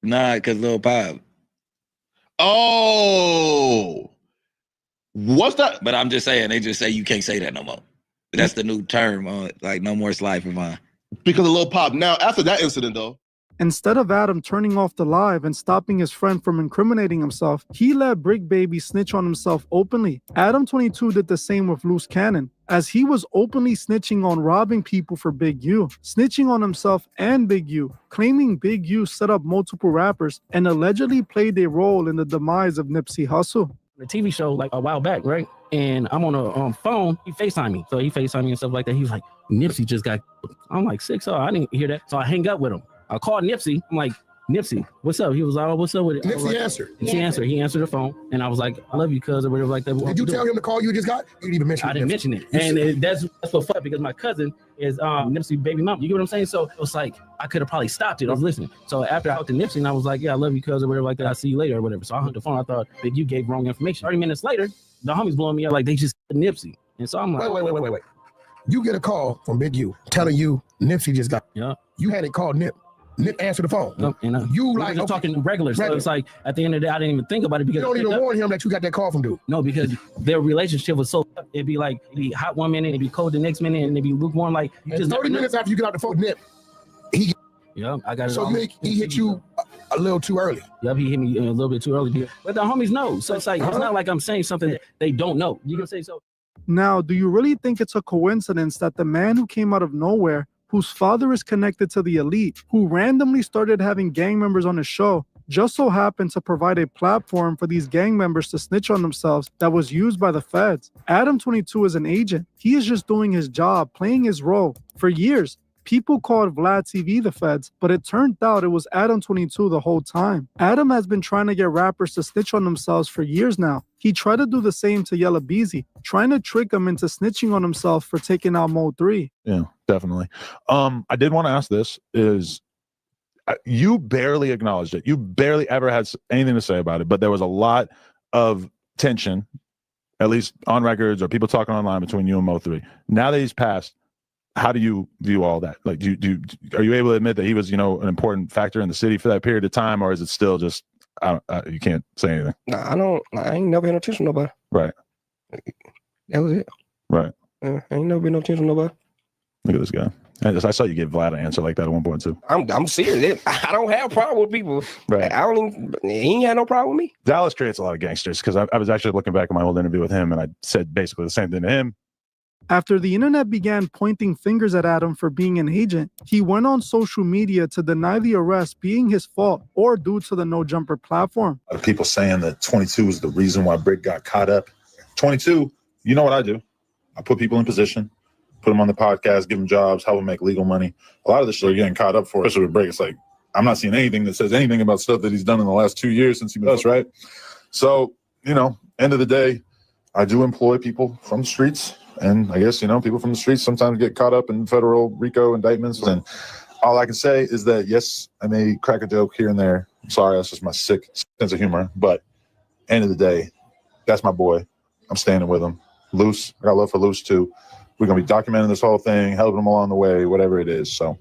Nah, because Lil Pop. Oh. What's that? But I'm just saying, they just say you can't say that no more. That's the new term, like no more slide for mine. Because of Lil Pop. Now, after that incident, though. Instead of Adam turning off the live and stopping his friend from incriminating himself, he let Brick Baby snitch on himself openly. Adam 22 did the same with Loose Cannon, as he was openly snitching on robbing people for Big U, snitching on himself and Big U, claiming Big U set up multiple rappers and allegedly played a role in the demise of Nipsey Hussle. The TV show like a while back, right? And I'm on a phone. He FaceTime me. So he FaceTime me and stuff like that. He was like, Nipsey just got. I'm like, 6-0. I didn't hear that. So I hang up with him. I called Nipsey. I'm like, Nipsey, what's up? He was like, oh, what's up with it? Nipsey answered. He answered the phone. And I was like, I love you, cuz, or whatever like that. Did you tell him the call you just got? You didn't even mention it. I didn't mention it. And that's what fucked because my cousin is Nipsey baby mom. You get what I'm saying? So it was like, I could have probably stopped it. I was listening. So after I talked to Nipsey and I was like, yeah, I love you, cuz, or whatever like that. I'll see you later or whatever. So I hung the phone. I thought that you gave wrong information. 30 minutes later, the homies blowing me up like they just Nipsey. And so I'm like, wait. You get a call from Big U telling you Nipsey just got. Yeah. You had it called Nip. Nip answered the phone. No, and you we like were just talking regular. So it's like at the end of the day, I didn't even think about it because you don't even warn him that you got that call from dude. No, because their relationship was so it'd be like it'd be hot one minute, it'd be cold the next minute, and it'd be lukewarm. Like you just 30 minutes after you get out the phone, Nip. I got it. So he hit you a little too early. Yep, he hit me a little bit too early. But the homies know. So it's like it's not like I'm saying something that they don't know. You can say so. Now, do you really think it's a coincidence that the man who came out of nowhere, whose father is connected to the elite, who randomly started having gang members on his show, just so happened to provide a platform for these gang members to snitch on themselves that was used by the feds? Adam 22 is an agent. He is just doing his job, playing his role. For years, people called Vlad TV the feds, but it turned out it was Adam 22 the whole time. Adam has been trying to get rappers to snitch on themselves for years now. He tried to do the same to Yella Beezy, trying to trick him into snitching on himself for taking out Mo 3. Yeah, definitely. I did want to ask this is you barely acknowledged it. You barely ever had anything to say about it, but there was a lot of tension, at least on records or people talking online between you and Mo 3. Now that he's passed, how do you view all that? Like, are you able to admit that he was, an important factor in the city for that period of time, or is it still just you can't say anything? Nah, I ain't never had no tension with nobody. Right. That was it. Right. I ain't never been no tension with nobody. Look at this guy. I saw you give Vlad an answer like that at one point too. I'm serious. I don't have a problem with people. Right. He ain't had no problem with me. Dallas creates a lot of gangsters because I was actually looking back at my old interview with him and I said basically the same thing to him. After the internet began pointing fingers at Adam for being an agent, he went on social media to deny the arrest being his fault or due to the No Jumper platform. A lot of people saying that 22 is the reason why Brick got caught up. 22, you know what I do? I put people in position, put them on the podcast, give them jobs, help them make legal money. A lot of the shit they're getting caught up for, especially with Brick. It's like, I'm not seeing anything that says anything about stuff that he's done in the last 2 years since he was us, right? So, end of the day, I do employ people from the streets. And I guess, people from the streets sometimes get caught up in federal Rico indictments. And all I can say is that, yes, I may crack a joke here and there. I'm sorry, that's just my sick sense of humor. But end of the day, that's my boy. I'm standing with him. Loose, I got love for Loose too. We're going to be documenting this whole thing, helping him along the way, whatever it is. So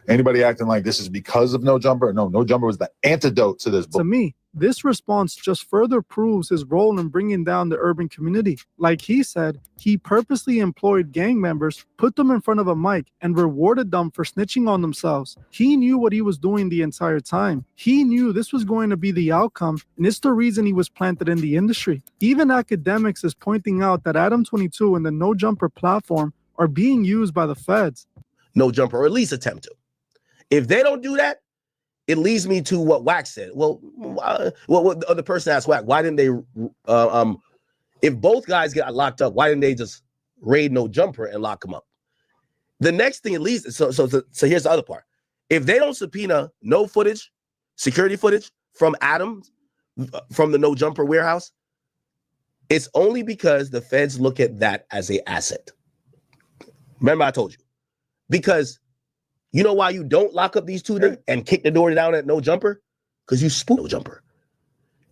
anybody acting like this is because of No Jumper, No Jumper was the antidote to this book. To me, this response just further proves his role in bringing down the urban community. Like he said, he purposely employed gang members, put them in front of a mic, and rewarded them for snitching on themselves. He knew what he was doing the entire time. He knew this was going to be the outcome, and it's the reason he was planted in the industry. Even academics is pointing out that Adam 22 and the No Jumper platform are being used by the feds. No Jumper, or at least attempt to. If they don't do that, it leads me to what Wax said. Well, what the other person asked Wax, why didn't they, if both guys get locked up, why didn't they just raid No Jumper and lock him up? The next thing, at least, so here's the other part. If they don't subpoena no footage, security footage from Adam, from the No Jumper warehouse, it's only because the feds look at that as an asset. Remember I told you. Because you know why you don't lock up these two and kick the door down at No Jumper? Because you spook No Jumper.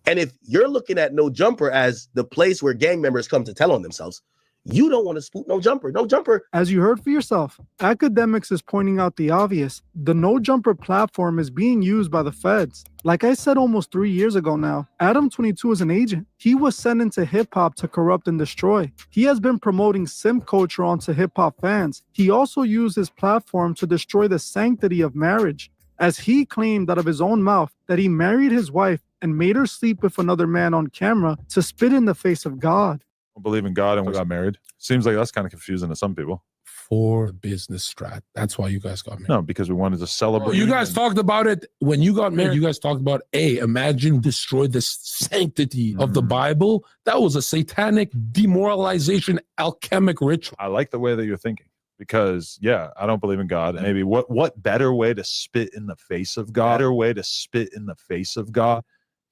And if you're looking at No Jumper as the place where gang members come to tell on themselves, you don't want to spook No Jumper. No Jumper. As you heard for yourself, academics is pointing out the obvious. The No Jumper platform is being used by the feds. Like I said almost 3 years ago now, Adam 22 is an agent. He was sent into hip-hop to corrupt and destroy. He has been promoting simp culture onto hip-hop fans. He also used his platform to destroy the sanctity of marriage, as he claimed out of his own mouth that he married his wife and made her sleep with another man on camera to spit in the face of God. believe in God and we got married. Seems like that's kind of confusing to some people. For business strat. That's why you guys got married. No, because we wanted to celebrate. You guys talked about it when you got married. You guys talked about, imagine destroy the sanctity of the Bible. That was a satanic demoralization, alchemic ritual. I like the way that you're thinking because, yeah, I don't believe in God. Maybe what better way to spit in the face of God? Better way to spit in the face of God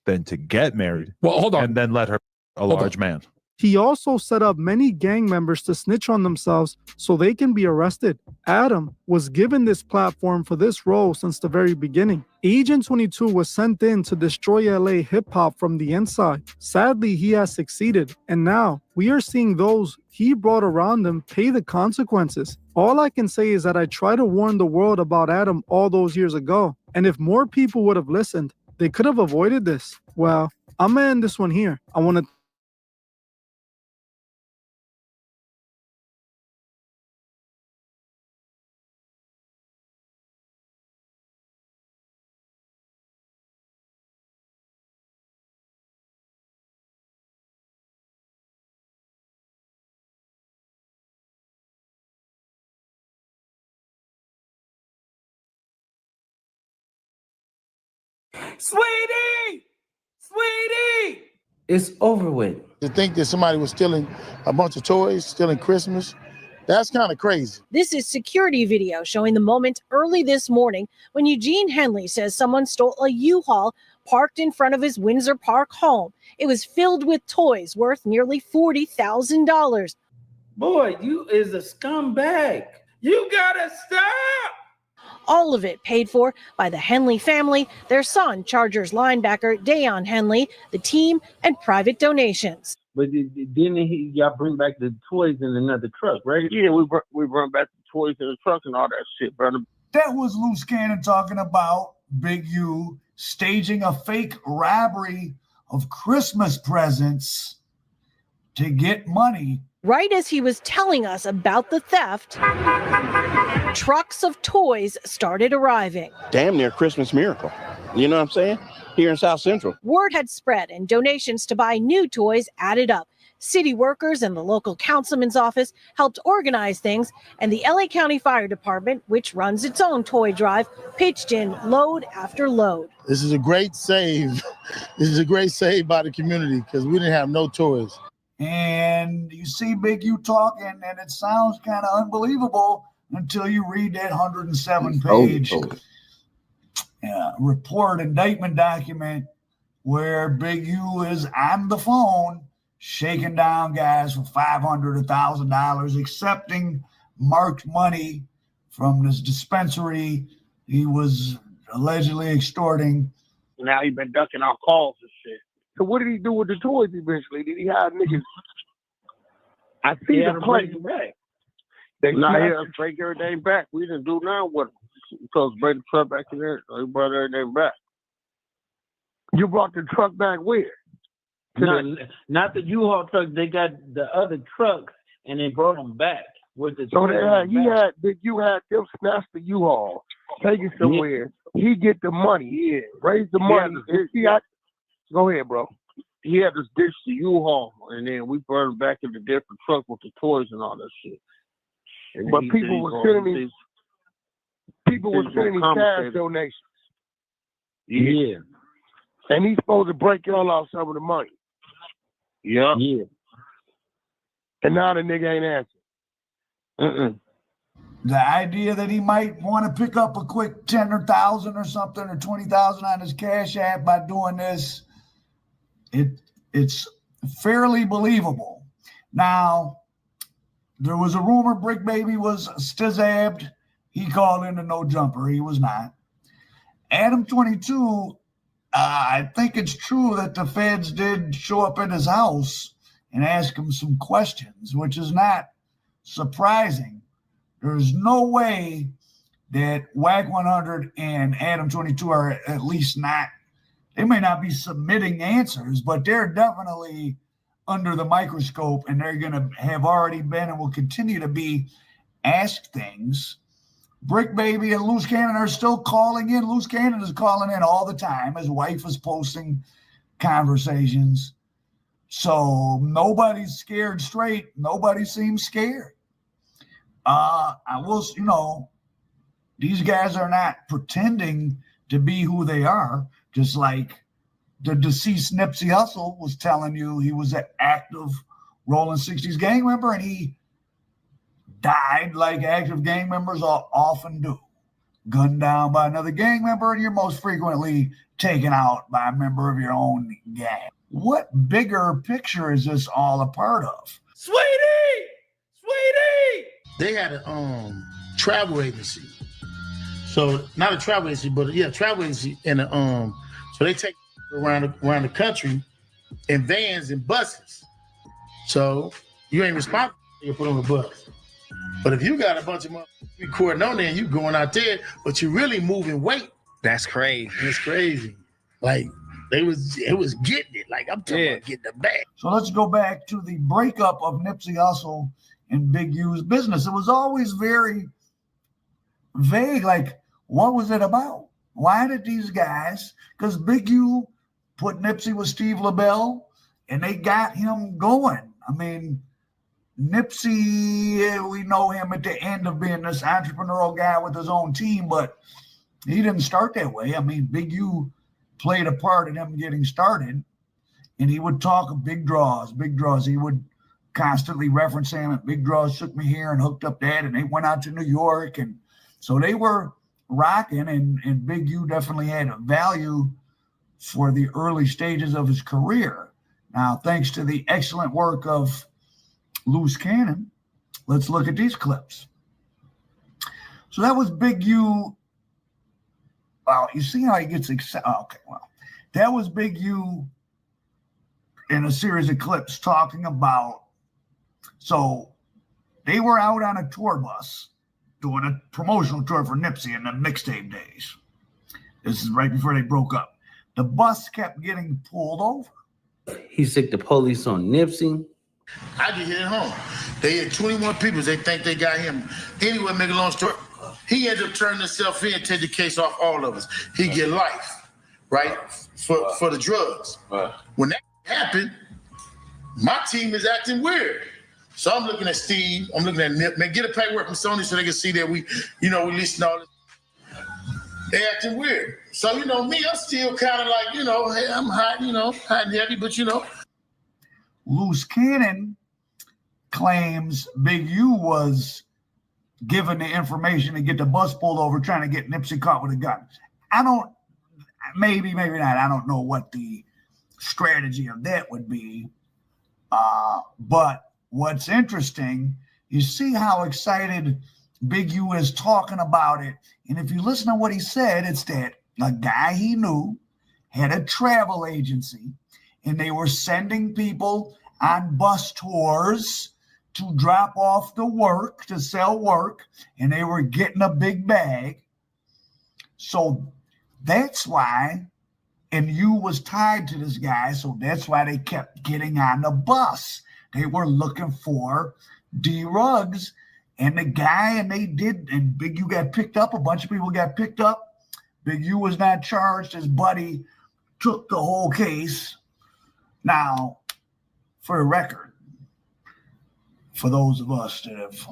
than to get married. Well, hold on. And then let her a large man. He also set up many gang members to snitch on themselves so they can be arrested. Adam was given this platform for this role since the very beginning. Agent 22 was sent in to destroy LA hip-hop from the inside. Sadly, he has succeeded, and now we are seeing those he brought around him pay the consequences. All I can say is that I tried to warn the world about Adam all those years ago, and if more people would have listened, they could have avoided this. Well, I'm gonna end this one here. I want to Sweetie! It's over with. To think that somebody was stealing a bunch of toys, stealing Christmas, that's kind of crazy. This is security video showing the moment early this morning when Eugene Henley says someone stole a U-Haul parked in front of his Windsor Park home. It was filled with toys worth nearly $40,000. Boy, you is a scumbag. You gotta stop. All of it paid for by the Henley family, their son, Chargers linebacker Dayon Henley, the team, and private donations. But didn't y'all bring back the toys in another truck, right? Yeah, we brought back the toys in the truck and all that shit, brother. That was Loose Cannon talking about Big U staging a fake robbery of Christmas presents to get money. Right as he was telling us about the theft, trucks of toys started arriving. Damn near Christmas miracle. You know what I'm saying? Here in South Central. Word had spread and donations to buy new toys added up. City workers and the local councilman's office helped organize things, and the LA County Fire Department, which runs its own toy drive, pitched in load after load. This is a great save. This is a great save by the community because we didn't have no toys. And you see Big U talking, and it sounds kind of unbelievable until you read that 107-page report, indictment document where Big U is on the phone shaking down guys for $500, $1,000, accepting marked money from this dispensary he was allegedly extorting. Now he's been ducking our calls and shit. So what did he do with the toys eventually? Did he have niggas? I see the play. They not here to break everything back. We didn't do nothing with them. Because bring the truck back in there. So he brought everything back. You brought the truck back where? Not the U-Haul truck. They got the other trucks and they brought them back with the. So you had them snatch the U-Haul, take it somewhere. Yeah. He get the money, raise the money. Go ahead, bro. He had to ditch the U-Haul, and then we brought him back in the different truck with the toys and all that shit. And but people were sending me cash donations. Yeah. And he's supposed to break y'all off some of the money. Yeah. And now the nigga ain't answering. The idea that he might want to pick up a quick 10 or 1,000 or something or 20,000 on his Cash App by doing this, it's fairly believable. Now, there was a rumor Brick Baby was stizabbed. He called in a no jumper. He was not. Adam 22, I think it's true that the feds did show up at his house and ask him some questions, which is not surprising. There's no way that WAC 100 and Adam 22 are at least not, they may not be submitting answers, but they're definitely under the microscope, and they're going to have already been and will continue to be asked things. Brick Baby and Loose Cannon are still calling in. Loose Cannon is calling in all the time. His wife is posting conversations. So nobody's scared straight. Nobody seems scared. These guys are not pretending to be who they are, just like the deceased Nipsey Hussle was telling you he was an active Rolling 60s gang member, and he died like active gang members often do. Gunned down by another gang member, and you're most frequently taken out by a member of your own gang. What bigger picture is this all a part of? Sweetie! They had a travel agency. So not a travel agency, but travel agency, and so they take around the country in vans and buses. So you ain't responsible for you put on the bus. But if you got a bunch of motherfuckers recording on there and you going out there, but you really moving weight. That's crazy. It's crazy. Like it was getting it. Like I'm talking about getting the bag. So let's go back to the breakup of Nipsey Hussle and Big U's business. It was always very vague. Like, what was it about? Why did these guys, because Big U put Nipsey with Steve LaBelle and they got him going. I mean, Nipsey, we know him at the end of being this entrepreneurial guy with his own team, but he didn't start that way. I mean, Big U played a part in him getting started, and he would talk of big draws. He would constantly reference him, and big draws took me here and hooked up that, and they went out to New York. And so they were rocking, and Big U definitely had a value for the early stages of his career. Now, thanks to the excellent work of Loose Cannon, let's look at these clips. So that was Big U. Wow, you see how he gets excited? Okay, well, that was Big U in a series of clips talking about, so they were out on a tour bus doing a promotional tour for Nipsey in the mixtape days. This is right before they broke up. The bus kept getting pulled over. He sick the police on Nipsey. I just hit it home. They had 21 people. They think they got him. Anyway, make a long story. He ended up turning himself in, take the case off all of us. He get life, right, for the drugs. When that happened, my team is acting weird. So I'm looking at Steve. I'm looking at Nip. Man, get a paperwork from Sony so they can see that we listen to all this. They acting weird. So, me, I'm still kind of like, hey, I'm hot, hot and heavy, but Loose Cannon claims Big U was given the information to get the bus pulled over, trying to get Nipsey caught with a gun. Maybe not. I don't know what the strategy of that would be. But what's interesting, you see how excited Big U is talking about it. And if you listen to what he said, it's that a guy he knew had a travel agency, and they were sending people on bus tours to drop off the work, to sell work, and they were getting a big bag. So that's why, and U was tied to this guy, so that's why they kept getting on the bus. They were looking for D Ruggs and the guy, and they did, and Big U got picked up. A bunch of people got picked up. Big U was not charged. His buddy took the whole case. Now, for the record, for those of us that have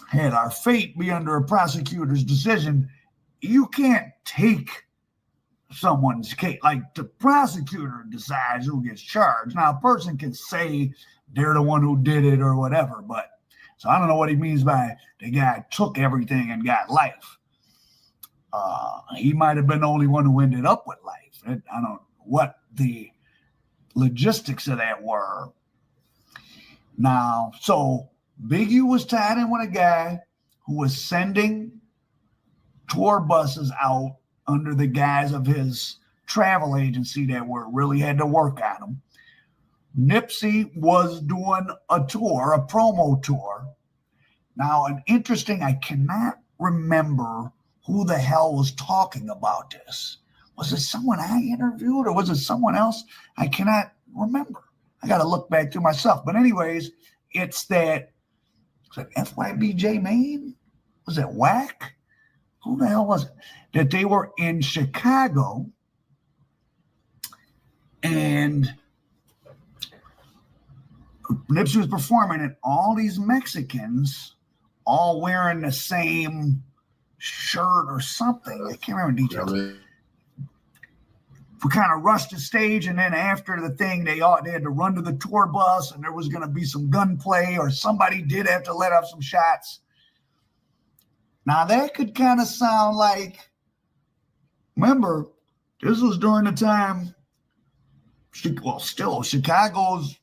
had our fate be under a prosecutor's decision, you can't take someone's case. Like, the prosecutor decides who gets charged. Now, a person can say they're the one who did it or whatever, but so I don't know what he means by the guy took everything and got life. He might have been the only one who ended up with life. I don't know what the logistics of that were. Now, so Big U was tied in with a guy who was sending tour buses out under the guise of his travel agency that really had to work on him. Nipsey was doing a tour, a promo tour. Now, I cannot remember who the hell was talking about this. Was it someone I interviewed or was it someone else? I cannot remember. I got to look back to myself. But anyways, it's that FYBJ Maine? Was it Whack? Who the hell was it? That they were in Chicago and Nipsey was performing, and all these Mexicans all wearing the same shirt or something. I can't remember details. We kind of rushed the stage, and then after the thing, they had to run to the tour bus, and there was going to be some gunplay, or somebody did have to let off some shots. Now that could kind of sound like, remember, this was during the time, well, still Chicago's,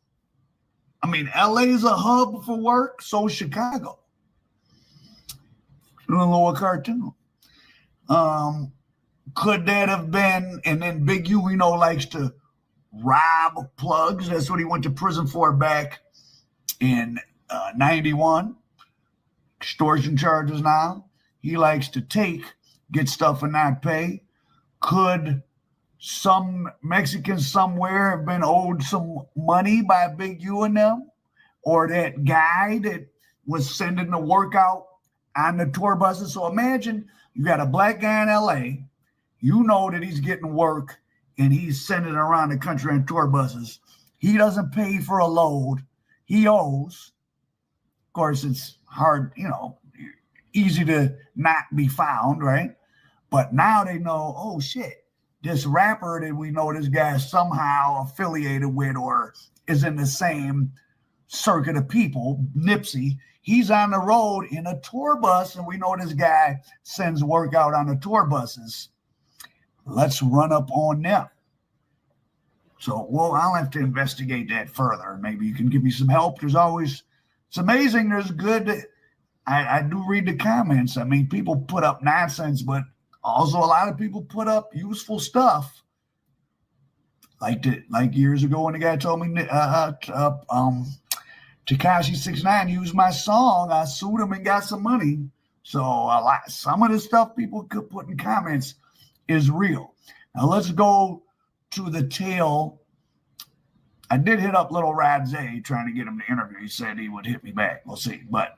I mean, LA's a hub for work, so is Chicago. Doing a little cartoon. Could that have been, and then Big U, we know, likes to rob plugs. That's what he went to prison for back in 91. Extortion charges now. He likes to get stuff and not pay. Could some Mexicans somewhere have been owed some money by Big U and them? Or that guy that was sending the workout on the tour buses? So imagine you got a black guy in LA. You know that he's getting work and he's sending it around the country on tour buses. He doesn't pay for a load. He owes. Of course, it's hard, easy to not be found, right? But now they know, oh, shit, this rapper that we know this guy is somehow affiliated with or is in the same circuit of people, Nipsey, he's on the road in a tour bus, and we know this guy sends work out on the tour buses. Let's run up on them. So, well, I'll have to investigate that further. Maybe you can give me some help. It's amazing. There's good. I do read the comments. I mean, people put up nonsense, but also a lot of people put up useful stuff. Like years ago when the guy told me Tekashi 6ix9ine used my song, I sued him and got some money. So some of the stuff people could put in comments is real. Now let's go to the tail. I did hit up Little Rod Zay trying to get him to interview. He said he would hit me back. We'll see. But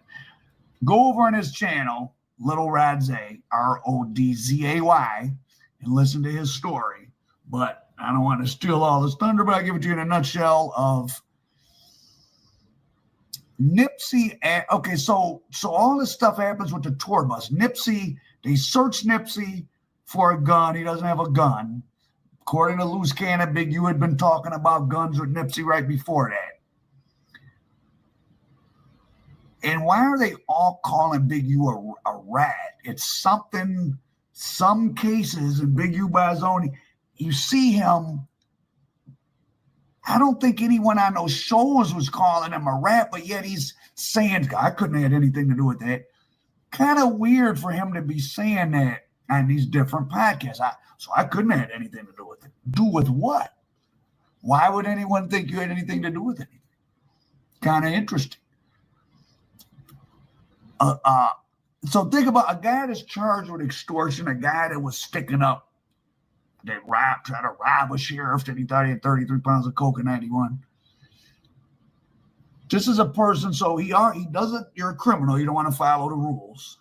go over on his channel, Little Rod Zay, RODZAY, and listen to his story. But I don't want to steal all this thunder, but I'll give it to you in a nutshell of Nipsey. Okay, so all this stuff happens with the tour bus. Nipsey, they search Nipsey for a gun. He doesn't have a gun. According to Loose Cannon, Big U had been talking about guns with Nipsey right before that. And why are they all calling Big U a rat? It's something, some cases, and Big U by his own, you see him. I don't think anyone on those shows was calling him a rat, but yet he's saying, I couldn't have had anything to do with that. Kind of weird for him to be saying that on these different podcasts. So I couldn't have had anything to do with it. Do with what? Why would anyone think you had anything to do with anything? Kind of interesting. So think about a guy that's charged with extortion, a guy that was sticking up, that tried to rob a sheriff that he thought he had 33 pounds of coke in 91. This is a person, so he doesn't, you're a criminal, you don't want to follow the rules.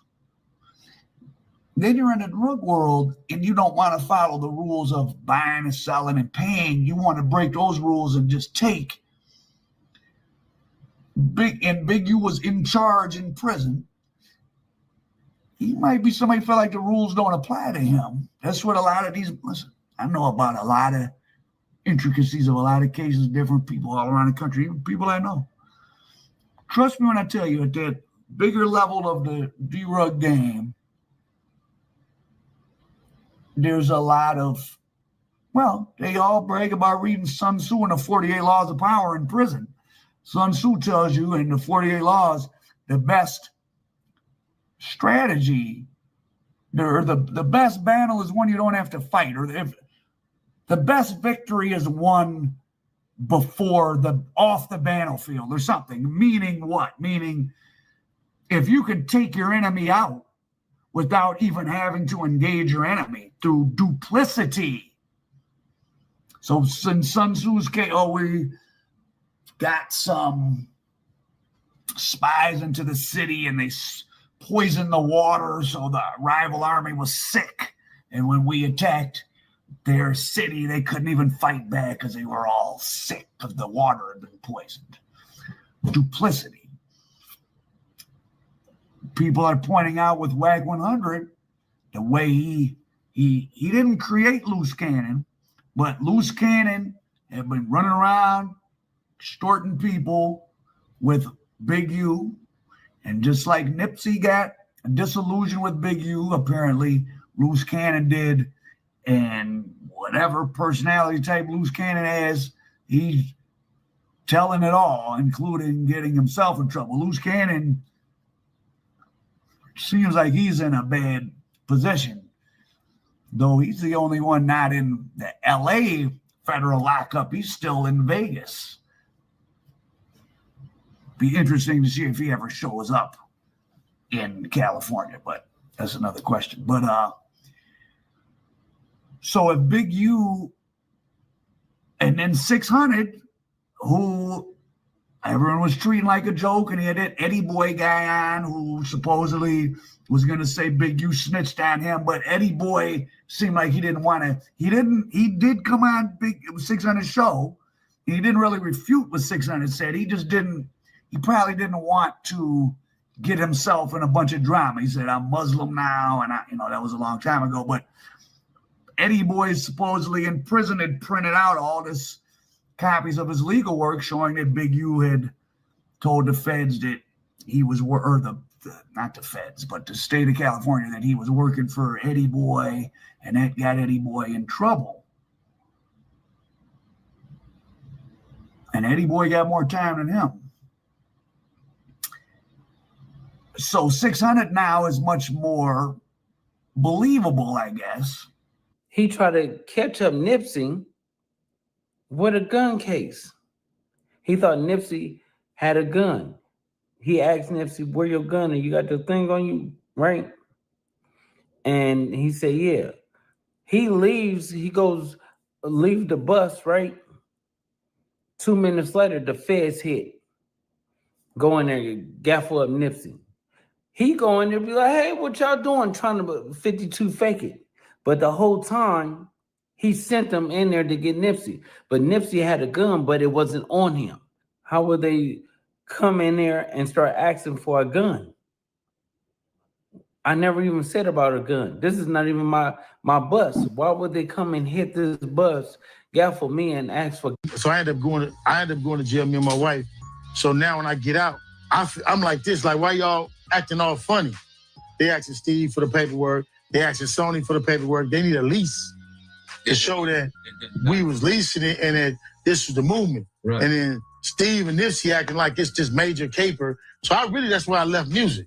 Then you're in the drug world and you don't want to follow the rules of buying and selling and paying. You want to break those rules and just take. Big U was in charge in prison. He might be somebody feel like the rules don't apply to him. That's what a lot of these, listen, I know about a lot of intricacies of a lot of cases, different people all around the country, even people I know. Trust me when I tell you, at that bigger level of the D-Rug game, there's a lot of, well, they all brag about reading Sun Tzu and the 48 Laws of Power in prison. Sun Tzu tells you in the 48 Laws, the best strategy, or the best battle is one you don't have to fight, or if the best victory is won before off the battlefield or something. Meaning what? Meaning if you can take your enemy out without even having to engage your enemy through duplicity. So in Sun Tzu's case, we got some spies into the city and they poisoned the water, so the rival army was sick. And when we attacked their city, they couldn't even fight back because they were all sick because the water had been poisoned. duplicity. People are pointing out with WAG 100 the way he didn't create Loose Cannon, but Loose Cannon had been running around extorting people with Big U, and just like Nipsey got disillusioned with Big U, apparently Loose Cannon did, and whatever personality type Loose Cannon has, he's telling it all, including getting himself in trouble. Loose Cannon seems like he's in a bad position, though he's the only one not in the LA federal lockup. He's still in Vegas. Be interesting to see if he ever shows up in California, but that's another question. But so if Big U and then 600, who everyone was treating like a joke, and he had that Eddie Boy guy on who supposedly was going to say Big U snitched on him, but Eddie Boy seemed like he didn't want to. He did come on Big 600's show. He didn't really refute what 600 said. He just didn't. He probably didn't want to get himself in a bunch of drama. He said, "I'm Muslim now," and that was a long time ago. But Eddie Boy supposedly in prison had printed out all this copies of his legal work showing that Big U had told the feds that he was, or not the feds, but the state of California, that he was working for Eddie Boy, and that got Eddie Boy in trouble. And Eddie Boy got more time than him. So 600 now is much more believable, I guess. He tried to catch up Nipsey with a gun case. He thought Nipsey had a gun. He asked Nipsey, "Where your gun? And you got the thing on you, right?" And he said, "Yeah." He leaves. He goes, leave the bus, right? 2 minutes later, the feds hit. Go in there, gaffle up Nipsey. He go in there, be like, "Hey, what y'all doing?" Trying to 52 fake it. But the whole time, he sent them in there to get Nipsey. But Nipsey had a gun, but it wasn't on him. How would they come in there and start asking for a gun? I never even said about a gun. This is not even my bus. Why would they come and hit this bus, gaffle me, and ask for? So I ended up going to jail, me and my wife. So now when I get out, I'm like this, like, why y'all acting all funny? They asking Steve for the paperwork. They asking Sony for the paperwork. They need a lease to show that we was leasing it and that this was the movement. Right. And then Steve and Nipsey acting like it's just major caper. So that's why I left music.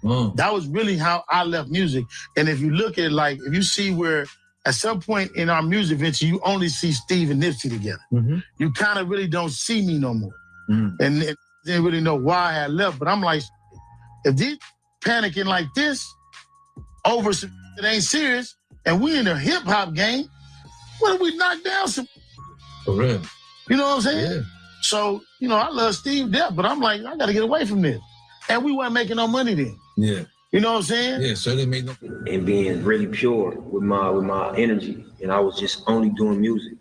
That was really how I left music. And if you look at it, like, if you see where at some point in our music venture, you only see Steve and Nipsey together. Mm-hmm. You kind of really don't see me no more. Mm-hmm. And they didn't really know why I left. But I'm like, if these panicking like this over some that ain't serious, and we in a hip hop game, what if we knock down some? For real. You know what I'm saying? Yeah. So, I love Steve death, but I'm like, I got to get away from this. And we weren't making no money then. Yeah. You know what I'm saying? Yeah, so they made no. And being really pure with my energy. And I was just only doing music.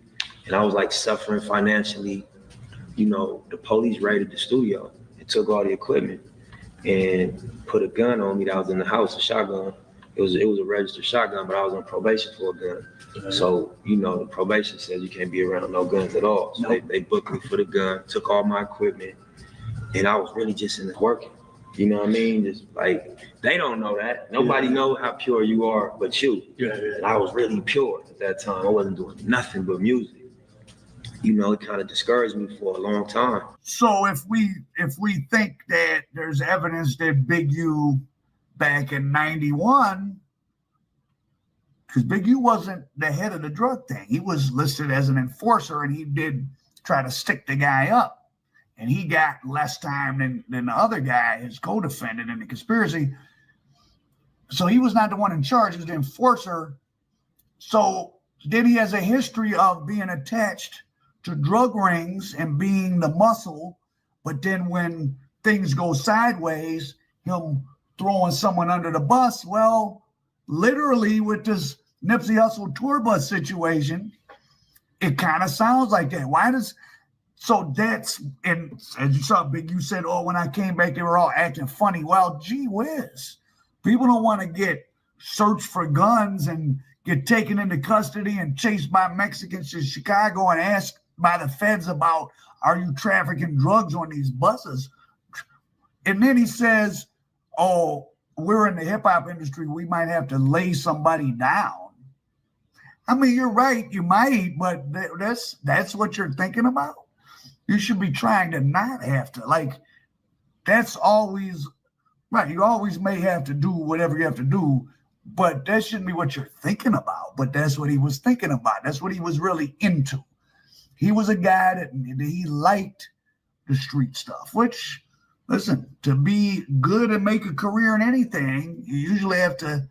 And I was like suffering financially. The police raided the studio and took all the equipment and put a gun on me that was in the house, a shotgun. It was a registered shotgun, but I was on probation for a gun. Mm-hmm. So, the probation says you can't be around no guns at all. So they booked me for the gun, took all my equipment, and I was really just in there working. You know what I mean? Just like, they don't know that. Nobody knows how pure you are but you. Yeah. And I was really pure at that time. I wasn't doing nothing but music. It kind of discouraged me for a long time. So if we think that there's evidence that Big U back in 91, because Big U wasn't the head of the drug thing. He was listed as an enforcer, and he did try to stick the guy up. And he got less time than the other guy, his co-defendant in the conspiracy. So he was not the one in charge, he was the enforcer. So then he has a history of being attached to drug rings and being the muscle. But then when things go sideways, him throwing someone under the bus. Well, literally with this Nipsey Hussle tour bus situation, it kind of sounds like that. Why does So that's, and as you saw, Big U said, oh, when I came back, they were all acting funny. Well, gee whiz. People don't want to get searched for guns and get taken into custody and chased by Mexicans to Chicago and asked by the feds about, are you trafficking drugs on these buses? And then he says, oh, we're in the hip hop industry. We might have to lay somebody down. I mean, you're right. You might, but that's what you're thinking about. You should be trying to not have to. Like, that's always right. You always may have to do whatever you have to do, but that shouldn't be what you're thinking about. But that's what he was thinking about. That's what he was really into. He was a guy that he liked the street stuff, which, listen, to be good and make a career in anything, you usually have to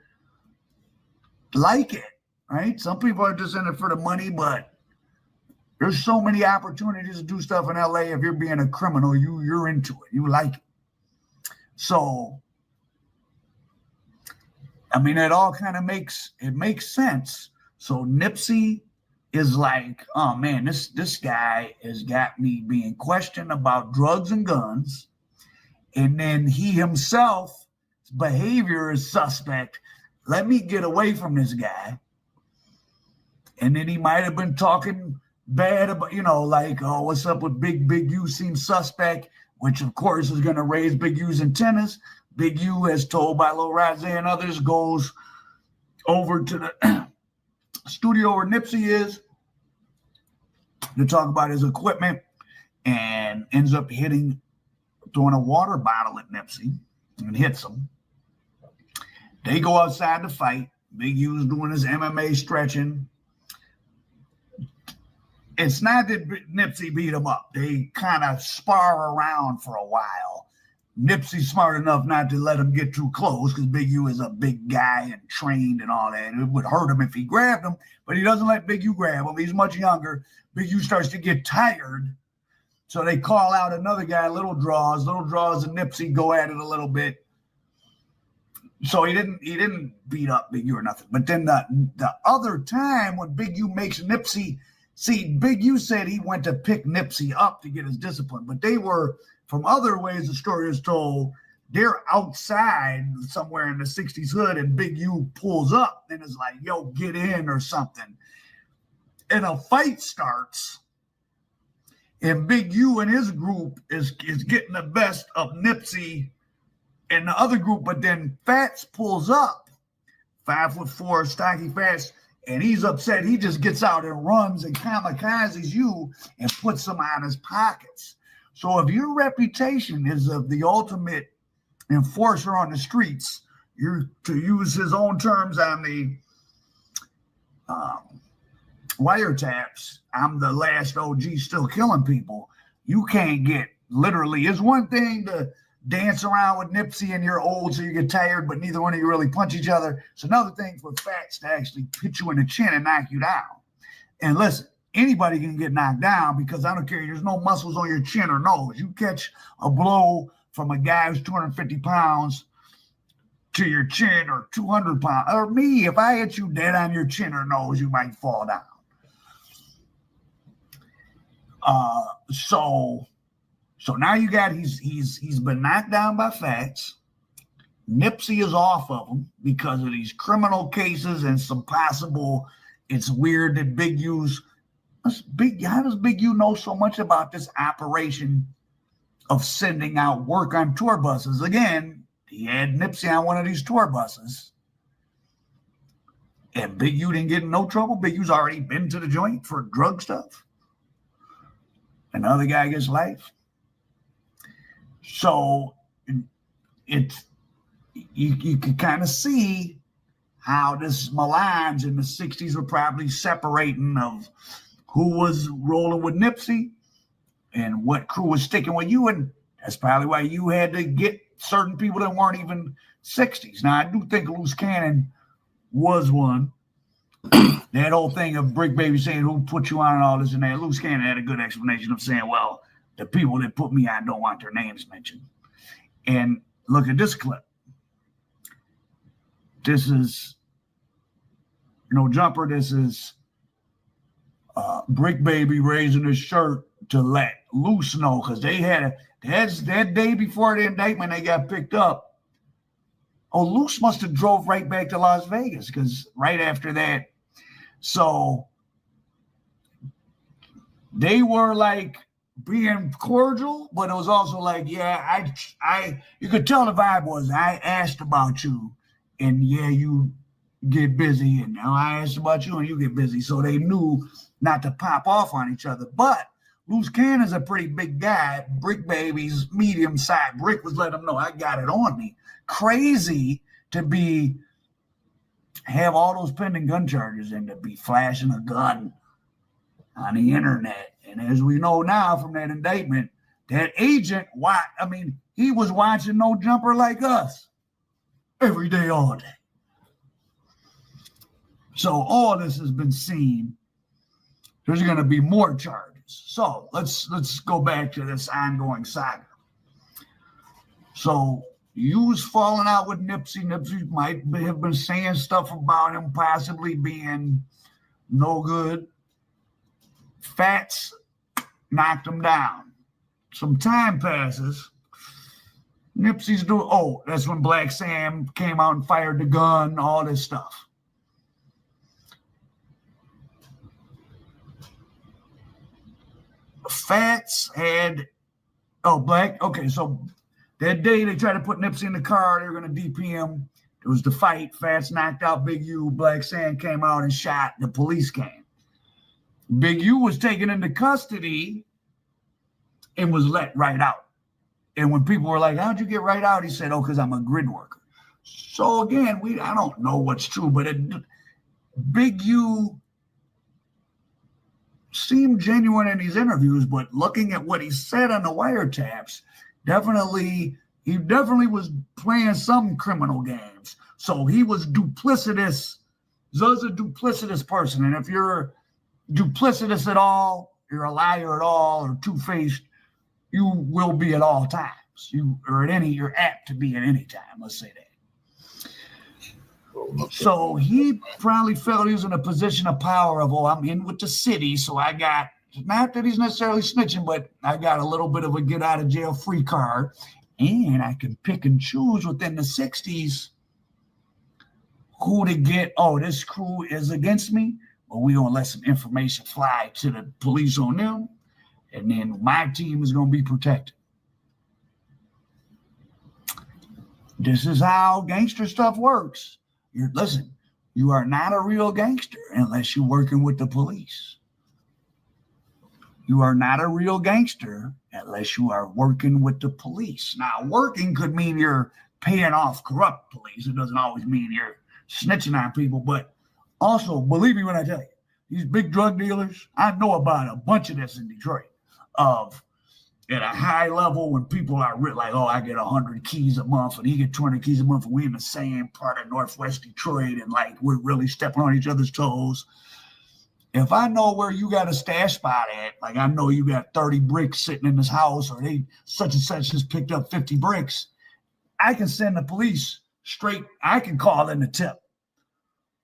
like it, right? Some people are just in it for the money, but there's so many opportunities to do stuff in LA. If you're being a criminal, you're into it. You like it. So, I mean, it all kind of makes sense. So Nipsey is like, oh man, this guy has got me being questioned about drugs and guns. And then he himself, his behavior is suspect. Let me get away from this guy. And then he might have been talking bad about, like, oh, what's up with Big U seems suspect, which of course is going to raise Big U's antennas. Big U, as told by Lil Razzie and others, goes over to the studio where Nipsey is to talk about his equipment and ends up throwing a water bottle at Nipsey and hits him. They go outside to fight. Big U's doing his MMA stretching. It's not that Nipsey beat him up. They kind of spar around for a while. Nipsey's smart enough not to let him get too close because Big U is a big guy and trained and all that. It would hurt him if he grabbed him, but he doesn't let Big U grab him. He's much younger. Big U starts to get tired. So they call out another guy, Little Draws. Little Draws and Nipsey go at it a little bit. So he didn't beat up Big U or nothing. But then the other time when Big U makes Nipsey, see, Big U said he went to pick Nipsey up to get his discipline, but they were, from other ways the story is told, they're outside somewhere in the 60s hood and Big U pulls up and is like, yo, get in or something. And a fight starts and Big U and his group is getting the best of Nipsey and the other group, but then Fats pulls up, 5'4", stocky Fats, and he's upset. He just gets out and runs and kamikazes you and puts them out his pockets. So if your reputation is of the ultimate enforcer on the streets, you're, to use his own terms on the wiretaps, I'm the last OG still killing people. You can't get, literally, it's one thing to dance around with Nipsey and you're old so you get tired, but neither one of you really punch each other. It's another thing for Fats to actually hit you in the chin and knock you down. And listen, anybody can get knocked down because I don't care. There's no muscles on your chin or nose. You catch a blow from a guy who's 250 pounds to your chin or 200 pounds. Or me, if I hit you dead on your chin or nose, you might fall down. So now you got, he's been knocked down by Fats. Nipsey is off of him because of these criminal cases and some possible, it's weird that Big U's, how does Big U know so much about this operation of sending out work on tour buses? Again, he had Nipsey on one of these tour buses. And Big U didn't get in no trouble. Big U's already been to the joint for drug stuff. Another guy gets life. So it's, you can kind of see how this melange in the 60s were probably separating of who was rolling with Nipsey and what crew was sticking with you. And that's probably why you had to get certain people that weren't even 60s. Now, I do think Loose Cannon was one. That whole thing of Brick Baby saying who put you on and all this and that. Loose Cannon had a good explanation of saying, well, the people that put me on don't want their names mentioned. And look at this clip. This is No Jumper. This is Brick Baby raising his shirt to let Loose know, because they had that day before the indictment, they got picked up. Oh, Loose must have drove right back to Las Vegas, because right after that, so they were like being cordial, but it was also like, yeah, you could tell the vibe was, I asked about you, and yeah, you get busy, and now I asked about you and you get busy. So they knew not to pop off on each other. But Loose Cannon's a pretty big guy. Brick Baby's medium size. Brick was letting him know, I got it on me. Crazy to have all those pending gun charges and to be flashing a gun on the internet. And as we know now from that indictment, that agent, he was watching No Jumper like us every day, all day. So all this has been seen. There's going to be more charges. So let's go back to this ongoing saga. So you's falling out with Nipsey. Nipsey might have been saying stuff about him possibly being no good. Fats knocked him down. Some time passes. Nipsey's doing, that's when Black Sam came out and fired the gun, all this stuff. Fats had, so that day they tried to put Nipsey in the car, they were going to DP him. It was the fight. Fats knocked out Big U. Black Sam came out and shot. The police came. Big U was taken into custody and was let right out. And when people were like, how'd you get right out? He said, because I'm a grid worker. So again, I don't know what's true, but Big U seemed genuine in these interviews, but looking at what he said on the wiretaps, he definitely was playing some criminal games. So he was duplicitous. Zo's a duplicitous person. And if you're duplicitous at all, you're a liar at all, or two-faced, you will be at all times. You're apt to be at any time, let's say that. So he probably felt he was in a position of power of, I'm in with the city, so I got, not that he's necessarily snitching, but I got a little bit of a get out of jail free card, and I can pick and choose within the 60s who to get, this crew is against me, well, we're going to let some information fly to the police on them, and then my team is going to be protected. This is how gangster stuff works. Listen, you are not a real gangster unless you're working with the police. You are not a real gangster unless you are working with the police. Now, working could mean you're paying off corrupt police. It doesn't always mean you're snitching on people. But also, believe me when I tell you, these big drug dealers, I know about a bunch of this in Detroit, at a high level when people are like, I get 100 keys a month and he get 200 keys a month and we're in the same part of Northwest Detroit and like we're really stepping on each other's toes. If I know where you got a stash spot at, like I know you got 30 bricks sitting in this house or they such and such just picked up 50 bricks, I can send the police straight. I can call in the tip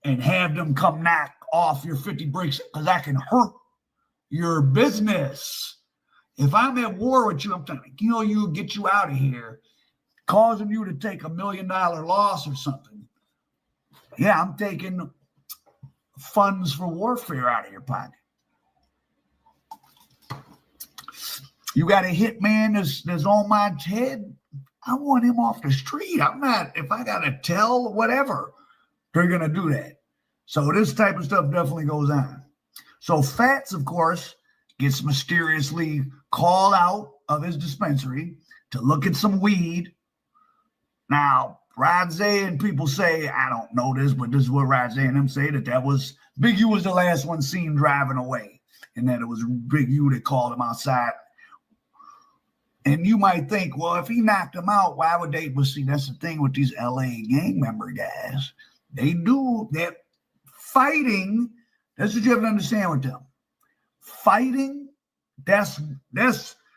and have them come knock off your 50 bricks because I can hurt your business. If I'm at war with you, I'm trying to kill you, get you out of here, causing you to take $1 million loss or something. Yeah, I'm taking funds for warfare out of your pocket. You got a hitman that's on my head. I want him off the street. If I got to tell whatever, they're going to do that. So this type of stuff definitely goes on. So Fats, of course, gets mysteriously called out of his dispensary to look at some weed. Now, Rod Zay and people say, I don't know this, but this is what Rod Zay and them say, that was Big U was the last one seen driving away. And that it was Big U that called him outside. And you might think, well, if he knocked him out, why would they? But see, that's the thing with these LA gang member guys. They do that fighting. That's what you have to understand with them. Fighting, that's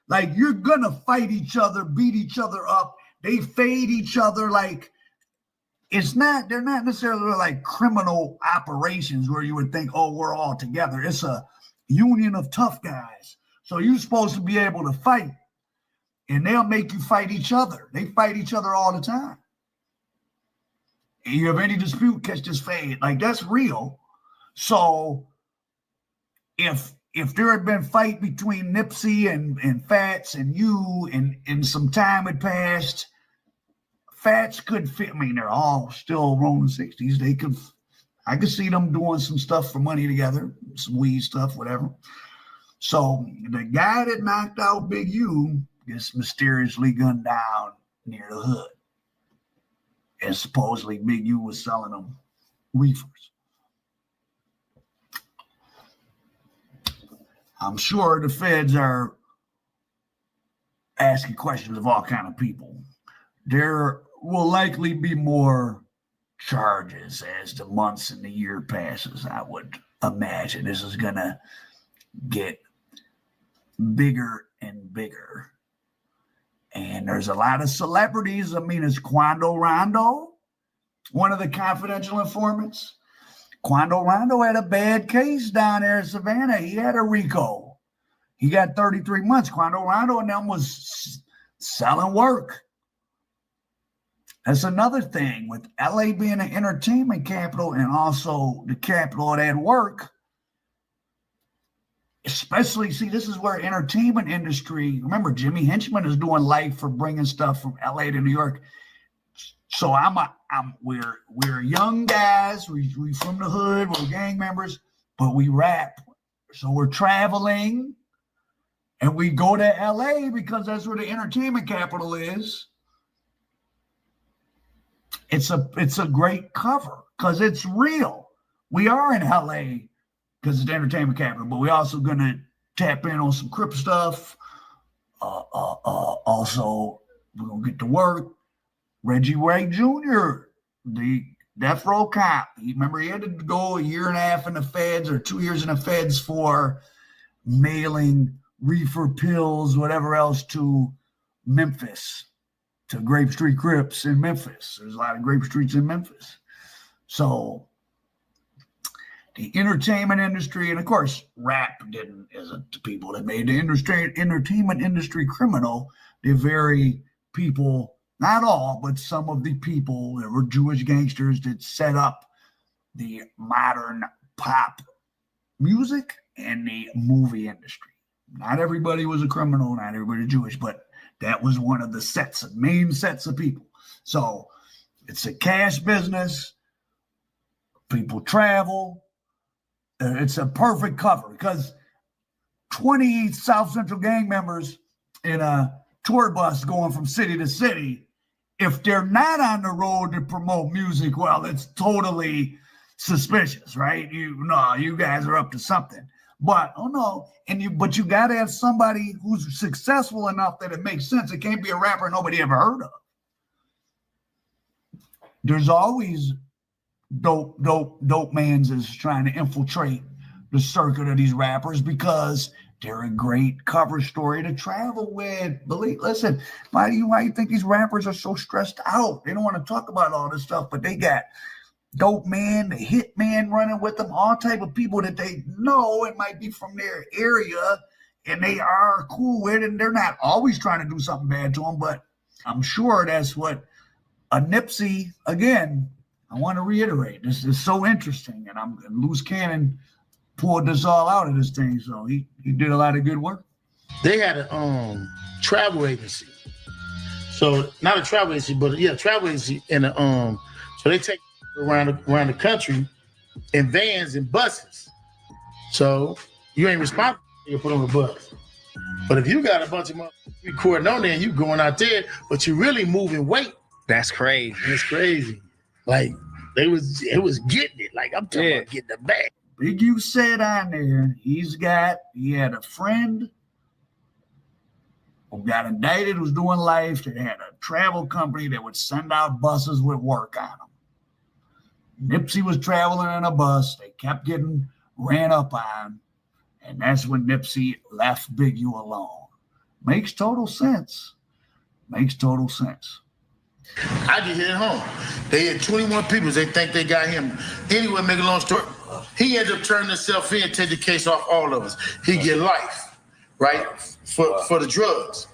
like you're gonna fight each other, beat each other up. They fade each other like they're not necessarily like criminal operations where you would think, we're all together. union of tough guys. So you're supposed to be able to fight, and they'll make you fight each other. They fight each other all the time. And you have any dispute, catch this fade. Like, that's real. So if there had been fight between Nipsey and Fats and you, and some time had passed, Fats could fit. I mean, they're all still rolling 60s. I could see them doing some stuff for money together, some weed stuff, whatever. So the guy that knocked out Big U gets mysteriously gunned down near the hood. And supposedly Big U was selling them reefers. I'm sure the feds are asking questions of all kind of people. There will likely be more charges as the months and the year passes. I would imagine this is going to get bigger and bigger. And there's a lot of celebrities. I mean, it's Quando Rondo, one of the confidential informants. Quando Rondo had a bad case down there in Savannah. He had a Rico. He got 33 months. Quando Rondo and them was selling work. That's another thing with LA being an entertainment capital and also the capital of that work. Especially, see, this is where entertainment industry, remember Jimmy Henchman is doing life for bringing stuff from LA to New York. So we're young guys, we from the hood, we're gang members, but we rap. So we're traveling and we go to LA because that's where the entertainment capital is. It's a great cover because it's real. We are in LA because it's the entertainment capital, but we're also gonna tap in on some Crip stuff. Also, we're gonna get to work. Reggie Ray Jr., the death row cop. Remember, he had to go a year and a half in the feds or 2 years in the feds for mailing reefer pills, whatever else, to Memphis, to Grape Street Crips in Memphis. There's a lot of Grape Streets in Memphis. So the entertainment industry, and of course, rap isn't the people that made the entertainment industry criminal. The very people, not all, but some of the people that were Jewish gangsters that set up the modern pop music and the movie industry. Not everybody was a criminal, not everybody Jewish, but that was one of the main sets of people. So it's a cash business. People travel. It's a perfect cover because 20 South Central gang members in a tour bus going from city to city, if they're not on the road to promote music, well, it's totally suspicious, right? You guys are up to something. But but you got to have somebody who's successful enough that it makes sense. It can't be a rapper nobody ever heard of. There's always dope mans is trying to infiltrate the circuit of these rappers because they're a great cover story to travel with. Listen, why do you think these rappers are so stressed out? They don't want to talk about all this stuff, but they got dope man, the hit man running with them, all type of people that they know it might be from their area and they are cool with, and they're not always trying to do something bad to them, but I'm sure that's what a Nipsey, again, I want to reiterate, this is so interesting, and Loose Cannon pulled this all out of this thing, so he did a lot of good work. They had a travel agency. So not a travel agency, but travel agency, and so they take around the country in vans and buses. So you ain't responsible to put on the bus. But if you got a bunch of motherfuckers recording on there and you going out there, but you really moving weight. That's crazy. It's crazy. Like it was getting it. Like I'm talking about getting the bag. Big U said on there, he had a friend who got indicted, was doing life, that had a travel company that would send out buses with work on them. Nipsey was traveling in a bus. They kept getting ran up on. And that's when Nipsey left Big U alone. Makes total sense. I just hit it home. They had 21 people. They think they got him. Anyway, make a long story. He ended up turning himself in, take the case off all of us. He get life, right, for the drugs.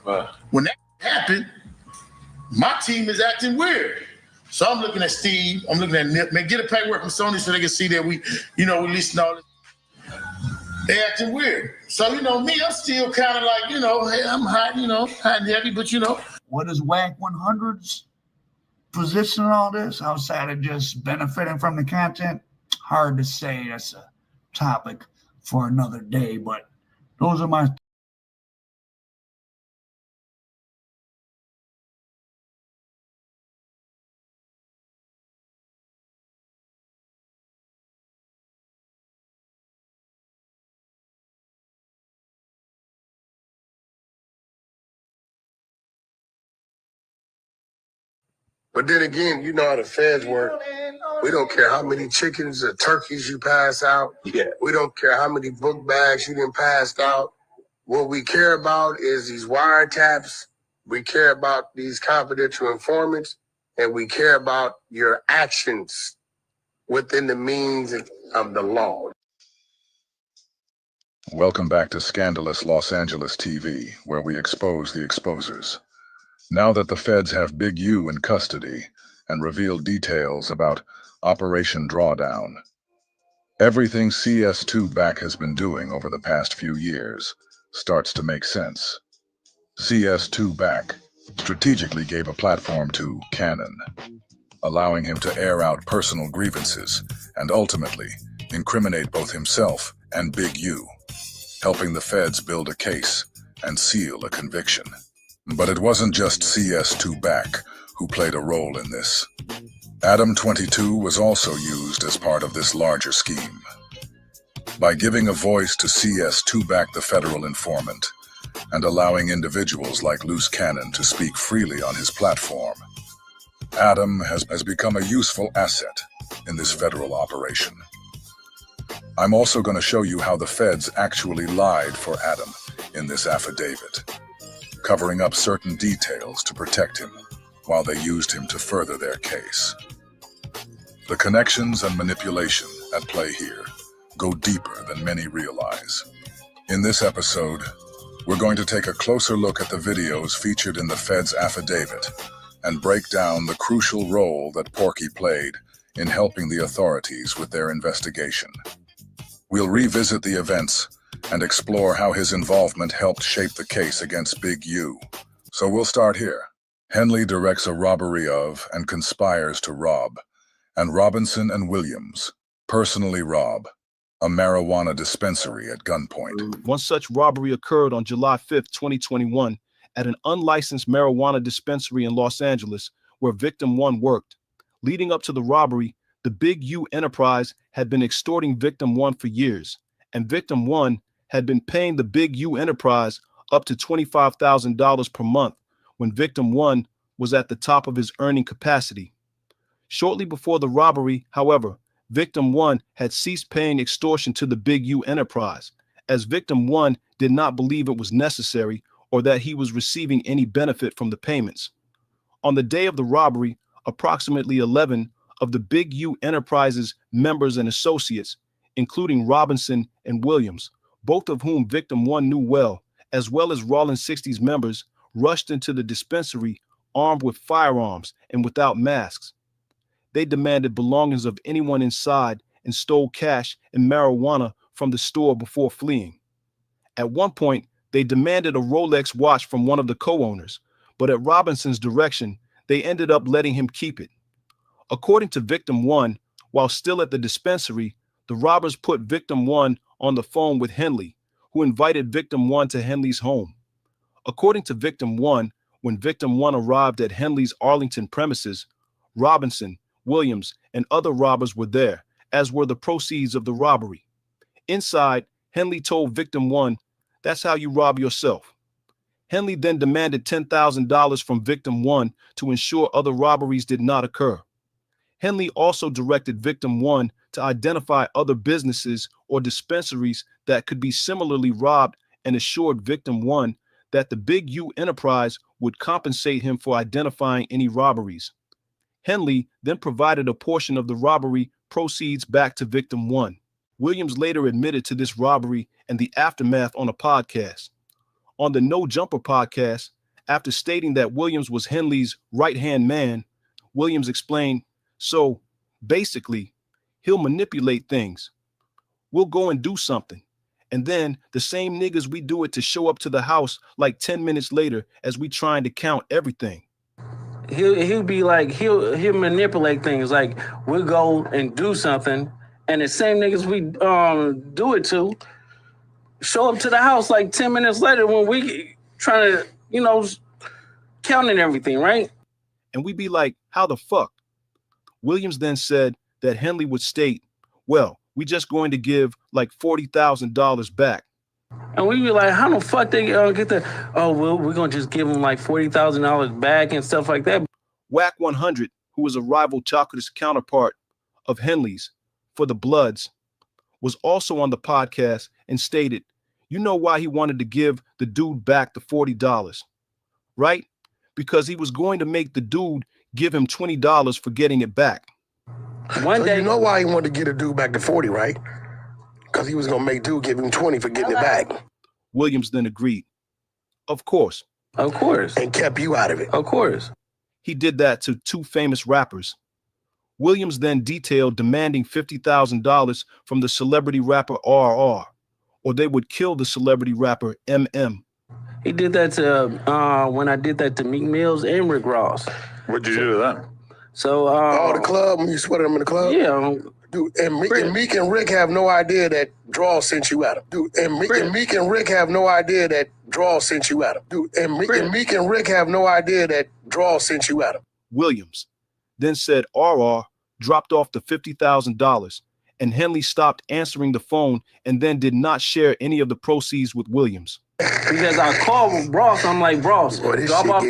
When that happened, my team is acting weird. So I'm looking at Steve. I'm looking at Nip. Man, get a paperwork from Sony so they can see that we listen to all this. They acting weird. So, me, I'm still kind of like, hey, I'm hot, hot and heavy, but What is WAC 100's position on all this outside of just benefiting from the content? Hard to say. That's a topic for another day, but those are my But then again, you know how the feds work. We don't care how many chickens or turkeys you pass out. Yeah. We don't care how many book bags you done passed out. What we care about is these wiretaps. We care about these confidential informants, and we care about your actions within the means of the law. Welcome back to Scandalous Los Angeles TV, where we expose the exposers. Now that the feds have Big U in custody and revealed details about Operation Drawdown, everything CS2 Back has been doing over the past few years starts to make sense. CS2 Back strategically gave a platform to Cannon, allowing him to air out personal grievances and ultimately incriminate both himself and Big U, helping the feds build a case and seal a conviction. But it wasn't just CS2 Back who played a role in this. Adam 22 was also used as part of this larger scheme. By giving a voice to CS2 Back, the federal informant, and allowing individuals like Loose Cannon to speak freely on his platform, Adam has become a useful asset in this federal operation. I'm also going to show you how the feds actually lied for Adam in this affidavit, covering up certain details to protect him while they used him to further their case. The connections and manipulation at play here go deeper than many realize. In this episode, we're going to take a closer look at the videos featured in the Fed's affidavit and break down the crucial role that Porky played in helping the authorities with their investigation. We'll revisit the events and explore how his involvement helped shape the case against Big U. So we'll start here. Henley directs a robbery of and conspires to rob, and Robinson and Williams personally rob a marijuana dispensary at gunpoint. One such robbery occurred on July 5th, 2021, at an unlicensed marijuana dispensary in Los Angeles, where Victim 1 worked. Leading up to the robbery, the Big U enterprise had been extorting Victim 1 for years, and Victim 1 had been paying the Big U enterprise up to $25,000 per month when Victim 1 was at the top of his earning capacity. Shortly before the robbery, however, Victim 1 had ceased paying extortion to the Big U enterprise, as Victim 1 did not believe it was necessary or that he was receiving any benefit from the payments. On the day of the robbery, approximately 11 of the Big U enterprise's members and associates, including Robinson and Williams, both of whom Victim 1 knew well as Rollin 60's members, rushed into the dispensary armed with firearms and without masks. They demanded belongings of anyone inside and stole cash and marijuana from the store before fleeing. At one point, they demanded a Rolex watch from one of the co-owners, but at Robinson's direction, they ended up letting him keep it. According to Victim 1, while still at the dispensary, the robbers put Victim 1 on the phone with Henley, who invited Victim 1 to Henley's home. According to Victim 1, when Victim 1 arrived at Henley's Arlington premises, Robinson, Williams, and other robbers were there, as were the proceeds of the robbery. Inside, Henley told Victim 1, "That's how you rob yourself." Henley then demanded $10,000 from Victim 1 to ensure other robberies did not occur. Henley also directed Victim 1 to identify other businesses or dispensaries that could be similarly robbed and assured Victim 1 that the Big U enterprise would compensate him for identifying any robberies. Henley then provided a portion of the robbery proceeds back to victim one. Williams later admitted to this robbery and the aftermath on a podcast. On the No Jumper podcast, after stating that Williams was Henley's right-hand man, Williams explained, so basically, he'll manipulate things. We'll go and do something. And then the same niggas we do it to show up to the house like 10 minutes later as we trying to count everything. He'll be like, he'll manipulate things. Like, we'll go and do something, and the same niggas we do it to show up to the house like 10 minutes later when we trying to, counting everything, right? And we be like, how the fuck? Williams then said that Henley would state, well, we just going to give like $40,000 back. And we be like, how the fuck they get that? Oh, well, we're going to just give them like $40,000 back and stuff like that. Whack 100, who was a rival Chocolate's counterpart of Henley's for the Bloods, was also on the podcast and stated, you know why he wanted to give the dude back the $40, right? Because he was going to make the dude give him $20 for getting it back. One day, you know why he wanted to get a dude back to 40, right? Because he was going to make dude give him 20 for getting it back. Williams then agreed. Of course. Of course. And kept you out of it. Of course. He did that to two famous rappers. Williams then detailed demanding $50,000 from the celebrity rapper RR, or they would kill the celebrity rapper MM. He did that to, when I did that to Meek Mills and Rick Ross. What'd you do to them? So, the club, when you sweated them in the club? Yeah. Dude, and Meek and Rick have no idea that Draw sent you at him. Dude, and Meek and Rick have no idea that Draw sent you at him. Dude, and Meek and Rick have no idea that Draw sent you at him. Williams then said RR dropped off the $50,000, and Henley stopped answering the phone and then did not share any of the proceeds with Williams. Because I called Ross, I'm like, Ross, drop off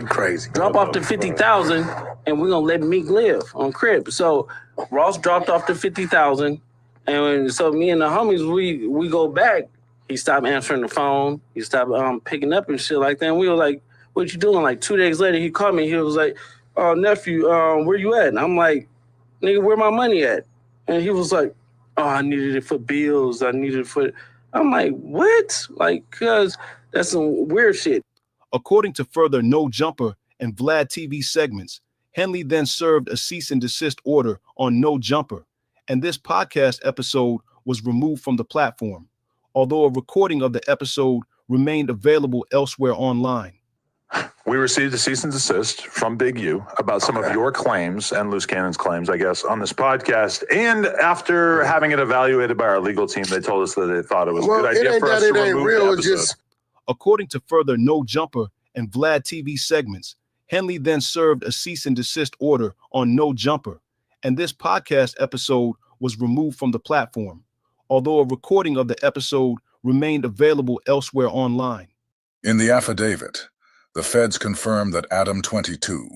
the 50,000 and we're gonna let Meek live on Crib. So Ross dropped off the 50,000, and so me and the homies, we go back. He stopped answering the phone. He stopped picking up and shit like that. And we were like, what you doing? Like 2 days later, he called me. He was like, oh, nephew, where you at? And I'm like, nigga, where my money at? And he was like, oh, I needed it for bills. I needed it for... I'm like, what? Like, cuz that's some weird shit. According to further No Jumper and Vlad TV segments, Henley then served a cease and desist order on No Jumper, and this podcast episode was removed from the platform, although a recording of the episode remained available elsewhere online. We received a cease and desist from Big U about some of your claims and Loose Cannon's claims, I guess, on this podcast. And after having it evaluated by our legal team, they told us that they thought it was a good idea for us to remove the episode. According to further No Jumper and Vlad TV segments, Henley then served a cease and desist order on No Jumper, and this podcast episode was removed from the platform, although a recording of the episode remained available elsewhere online. In the affidavit, the feds confirmed that Adam 22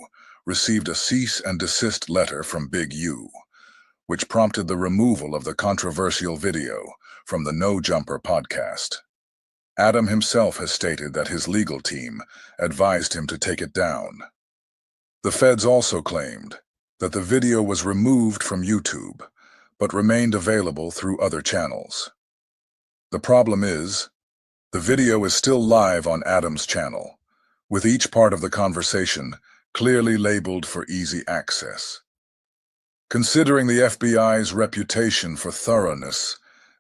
received a cease and desist letter from Big U, which prompted the removal of the controversial video from the No Jumper podcast. Adam himself has stated that his legal team advised him to take it down. The feds also claimed that the video was removed from YouTube, but remained available through other channels. The problem is, the video is still live on Adam's channel, with each part of the conversation clearly labeled for easy access. Considering the FBI's reputation for thoroughness,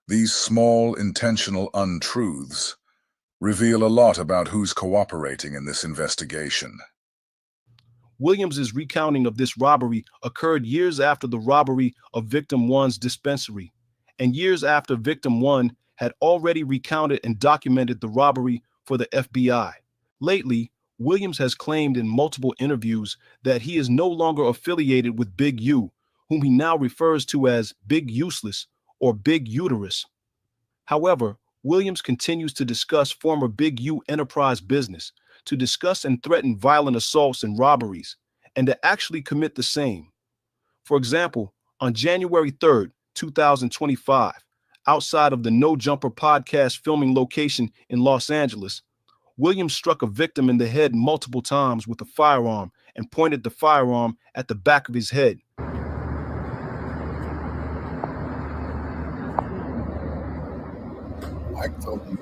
these small, intentional untruths reveal a lot about who's cooperating in this investigation. Williams's recounting of this robbery occurred years after the robbery of Victim 1's dispensary, and years after Victim 1 had already recounted and documented the robbery for the FBI. Lately, Williams has claimed in multiple interviews that he is no longer affiliated with Big U, whom he now refers to as Big Useless or Big Uterus. However, Williams continues to discuss former Big U enterprise business, to discuss and threaten violent assaults and robberies, and to actually commit the same. For example, on January 3rd, 2025, outside of the No Jumper podcast filming location in Los Angeles, Williams struck a victim in the head multiple times with a firearm and pointed the firearm at the back of his head. I told you.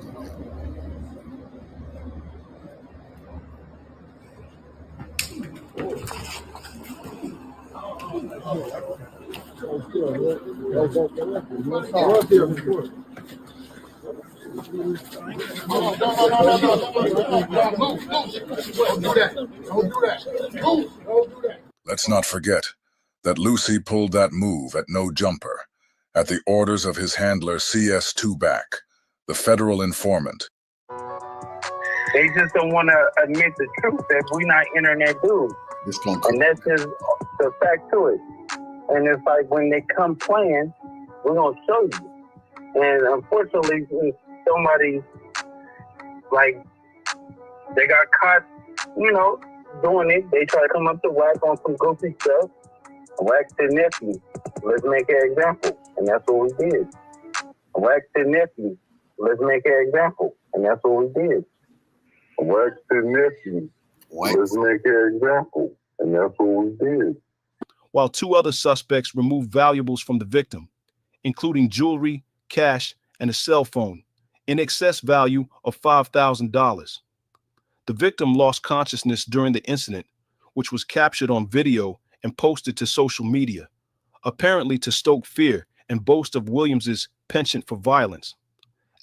Let's not forget that Lucy pulled that move at No Jumper at the orders of his handler CS2 Back, the federal informant. They just don't want to admit the truth that we're not internet dudes. And that's just the fact to it. And it's like when they come playing, we're going to show you. And unfortunately, when somebody, like, they got caught, you know, doing it. They try to come up to Wack on some goofy stuff. Wack said, nephew, let's make an example. And that's what we did. Wack said, nephew, let's make an example. And that's what we did. Wack said, nephew, let's make an example. And that's what we did. While two other suspects removed valuables from the victim, including jewelry, cash, and a cell phone, in excess value of $5,000. The victim lost consciousness during the incident, which was captured on video and posted to social media, apparently to stoke fear and boast of Williams's penchant for violence.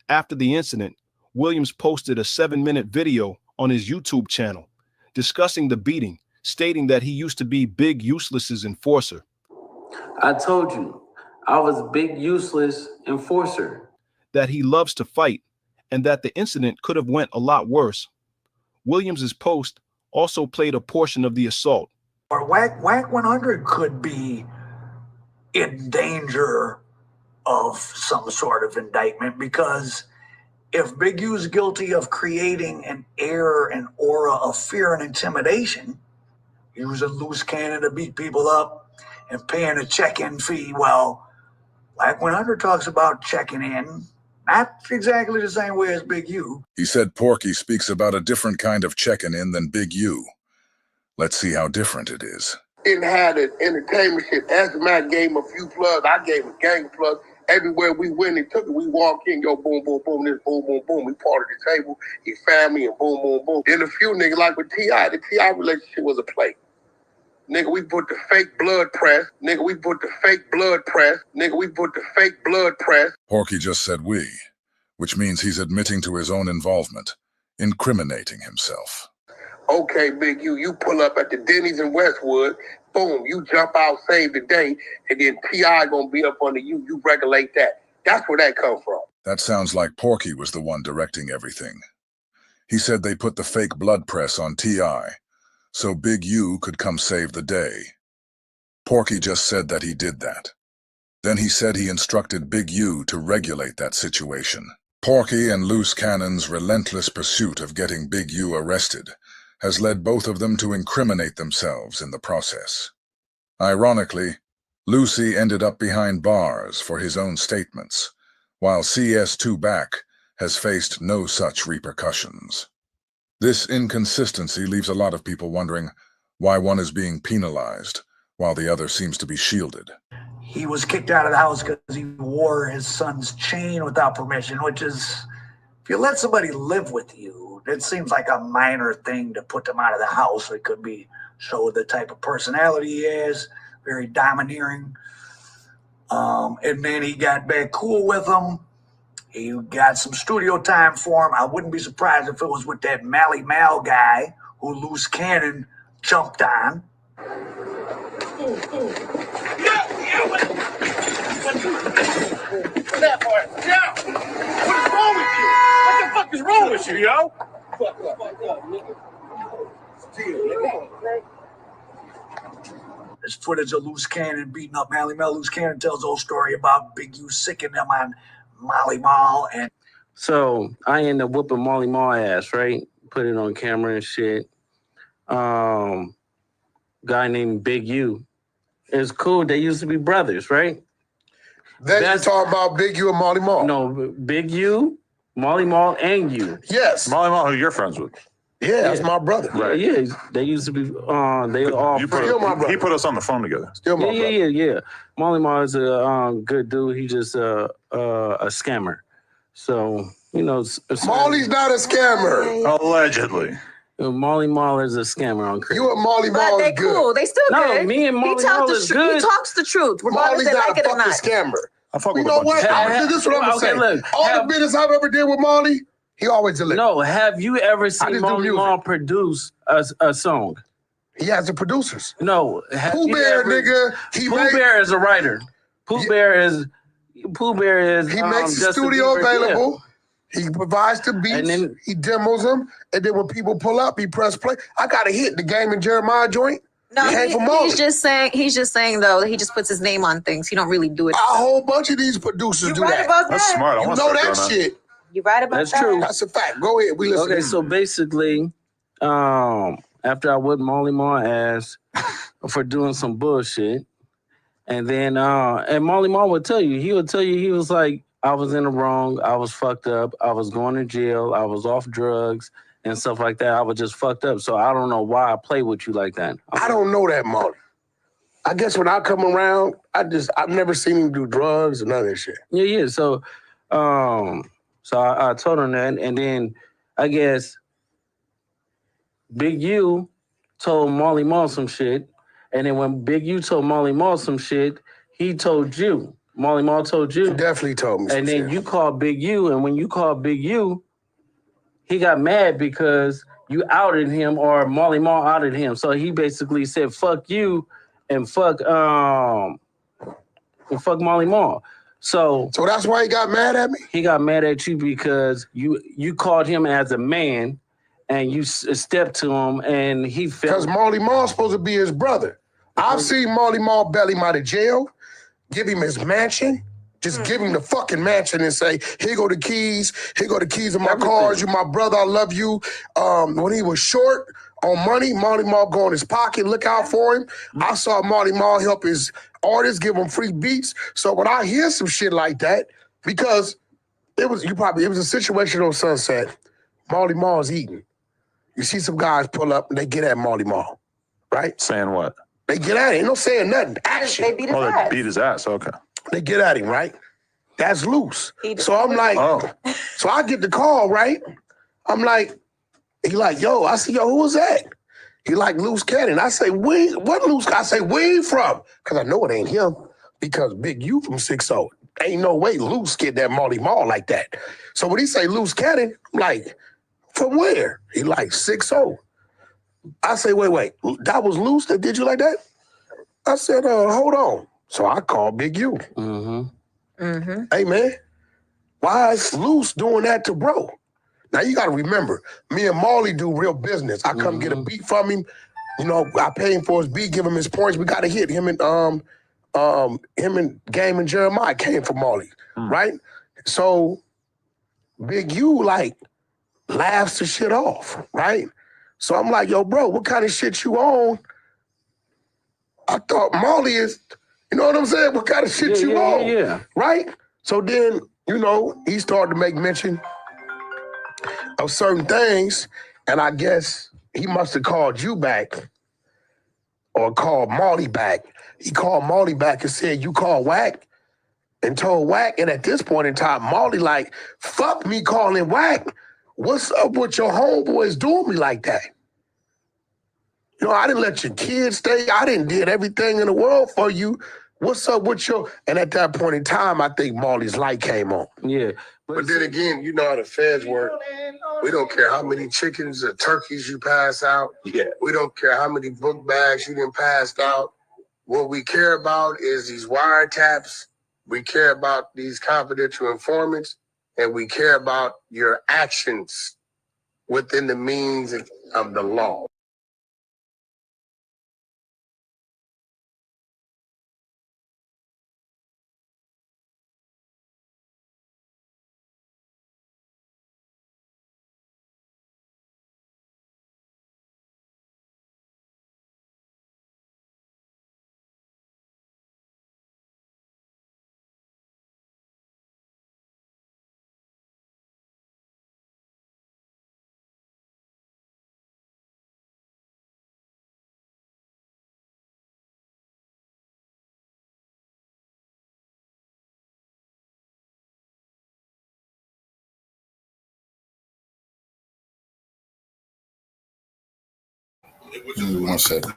After the incident, Williams posted a 7-minute video on his YouTube channel discussing the beating, stating that he used to be Big Useless's enforcer. I told you, I was Big Useless enforcer. That he loves to fight, and that the incident could have went a lot worse. Williams's post also played a portion of the assault. Or Wack 100 could be in danger of some sort of indictment, because if Big U's guilty of creating an air and aura of fear and intimidation, using loose cannon to beat people up and paying a check-in fee, well, Wack 100 talks about checking in, not exactly the same way as Big U. He said Porky speaks about a different kind of checking in than Big U. Let's see how different it is. Didn't have the entertainment shit. Mac gave him a few plugs. I gave him a gang of plugs. Everywhere we went and took it, we walk in, go boom, boom, boom, this boom, boom, boom. We part of the table, he family, and boom, boom, boom. Then a few niggas, like with T.I., the T.I. relationship was a play. Nigga, we put the fake blood press. Nigga, we put the fake blood press. Nigga, we put the fake blood press. Porky just said we, which means he's admitting to his own involvement, incriminating himself. Okay, Big U, you pull up at the Denny's in Westwood, boom, you jump out, save the day, and then T.I. gonna be up under you, you regulate that. That's where that come from. That sounds like Porky was the one directing everything. He said they put the fake blood press on T.I., so Big U could come save the day. Porky just said that he did that. Then he said he instructed Big U to regulate that situation. Porky and Loose Cannon's relentless pursuit of getting Big U arrested has led both of them to incriminate themselves in the process. Ironically, Lucy ended up behind bars for his own statements, while CS2 Back has faced no such repercussions. This inconsistency leaves a lot of people wondering why one is being penalized while the other seems to be shielded. He was kicked out of the house because he wore his son's chain without permission, which is, if you let somebody live with you, it seems like a minor thing to put them out of the house. It could be show the type of personality he is, very domineering. And then he got back cool with him. He got some studio time for him. I wouldn't be surprised if it was with that Mally Mal guy who Loose Cannon jumped on. That part, yo! What's wrong with you? What the fuck is wrong with you, yo? Fuck up, nigga. There's footage of Loose Cannon beating up Mally Mal. Loose Cannon tells the whole story about Big U sicking them on Molly Mall. And so I end up whooping Molly Mall ass, right? Put it on camera and shit. Guy named Big U. It's cool. They used to be brothers, right? Then you talk about Big U and Molly Mall. No, Big U Molly Mall and you. Yes. Molly Mall, who you're friends with. Yeah, that's my brother. Right. Yeah, they used to be. They all. He friends. put us on the phone together. Still my brother. Yeah. Molly Mall is a good dude. He just a scammer. So Molly's not a scammer. Allegedly. Molly Mall is a scammer on crazy. You and Molly But Mall they is good. cool. They still No, good. me and Molly Mall is He good. talks the truth, regardless Molly's they not like a it or fucking not. scammer. I fuck You with know a bunch what? of This is what I'm okay, saying. look, All the business I've ever did with Molly, he always delivered. No, have you ever seen just do Molly music. Mall produce a song? He has the producers. No. Pooh Bear, nigga. Pooh Bear is a writer. Pooh Bear is. He makes the Justin studio Bieber, available. He provides the beats. And then- he demos them. And then when people pull up, he press play. I got a hit. The Game and Jeremiah joint. No, came from Molly. he's just saying though that he just puts his name on things. He don't really do it. A whole bunch of these producers do right that. about That's that. smart. I You want to know start that doing shit. You're right about That's that. true. That's a fact. Go ahead. We listen. Okay, so basically, after I whipped Molly Mall ass for doing some bullshit, and then and Molly Mall would tell you, he was like, I was in the wrong, I was fucked up, I was going to jail, I was off drugs and stuff like that. I was just fucked up. So I don't know why I play with you like that. I don't know that, Molly. I guess when I come around, I've never seen him do drugs or none of that shit. Yeah. So I told him that, and then I guess Big U told Molly Mall some shit, and then when Big U told Molly Mall some shit, he told you. Molly Mall told you. He definitely told me some And then shit. you called Big U, and when you called Big U, he got mad because you outed him, or Molly Mall outed him. So he basically said, "Fuck you," and fuck Molly Mall. So that's why he got mad at me? He got mad at you because you called him as a man, and you stepped to him, and he felt. Because Molly Mall's supposed to be his brother. I've seen Molly Mall bail him out of jail, give him his mansion, just give him the fucking mansion and say, here go the keys of my cars, you my brother, I love you. When he was short on money, Molly Mall go in his pocket, look out for him. I saw Molly Mall help his artists, give him free beats. So when I hear some shit like that, because it was a situation on Sunset, Molly Mall's eating. You see some guys pull up and they get at Molly Mall, right? Saying what? They get at him. Ain't no saying nothing. Action. They beat his ass. They beat his ass. Okay. They get at him, right? That's loose. So I'm like, so I get the call, right? I'm like, he like, yo, I say, yo, who was that? He like, Loose Cannon. I say, what Loose? I say, where you from? Because I know it ain't him. Because Big U from 6-0. Ain't no way Loose get that Molly Mall like that. So when he say Loose Cannon, I'm like, from where? He like 6-0. I say, wait, that was Loose that did you like that? I said, hold on. So I called Big U. Hey, man, why is Loose doing that to bro? Now, you got to remember, me and Molly do real business. I come get a beat from him. You know, I pay him for his beat, give him his points. We got to hit him and Game and Jeremiah came from Molly, right? So Big U, like, laughs the shit off, right? So I'm like, yo, bro, what kind of shit you on? I thought Molly is, you know what I'm saying? What kind of shit you on? Yeah. Right? So then, you know, he started to make mention of certain things, and I guess he must have called you back or called Molly back. He called Molly back and said, you called Wack? And told Wack, and at this point in time, Molly like, fuck me calling Wack. What's up with your homeboys doing me like that? You know, I didn't let your kids stay. I didn't did everything in the world for you. What's up with your... And at that point in time, I think Molly's light came on. Yeah. But then again, you know how the feds work. We don't care how many chickens or turkeys you pass out. Yeah. We don't care how many book bags you done passed out. What we care about is these wiretaps. We care about these confidential informants. And we care about your actions within the means of the law. Give me 1 second.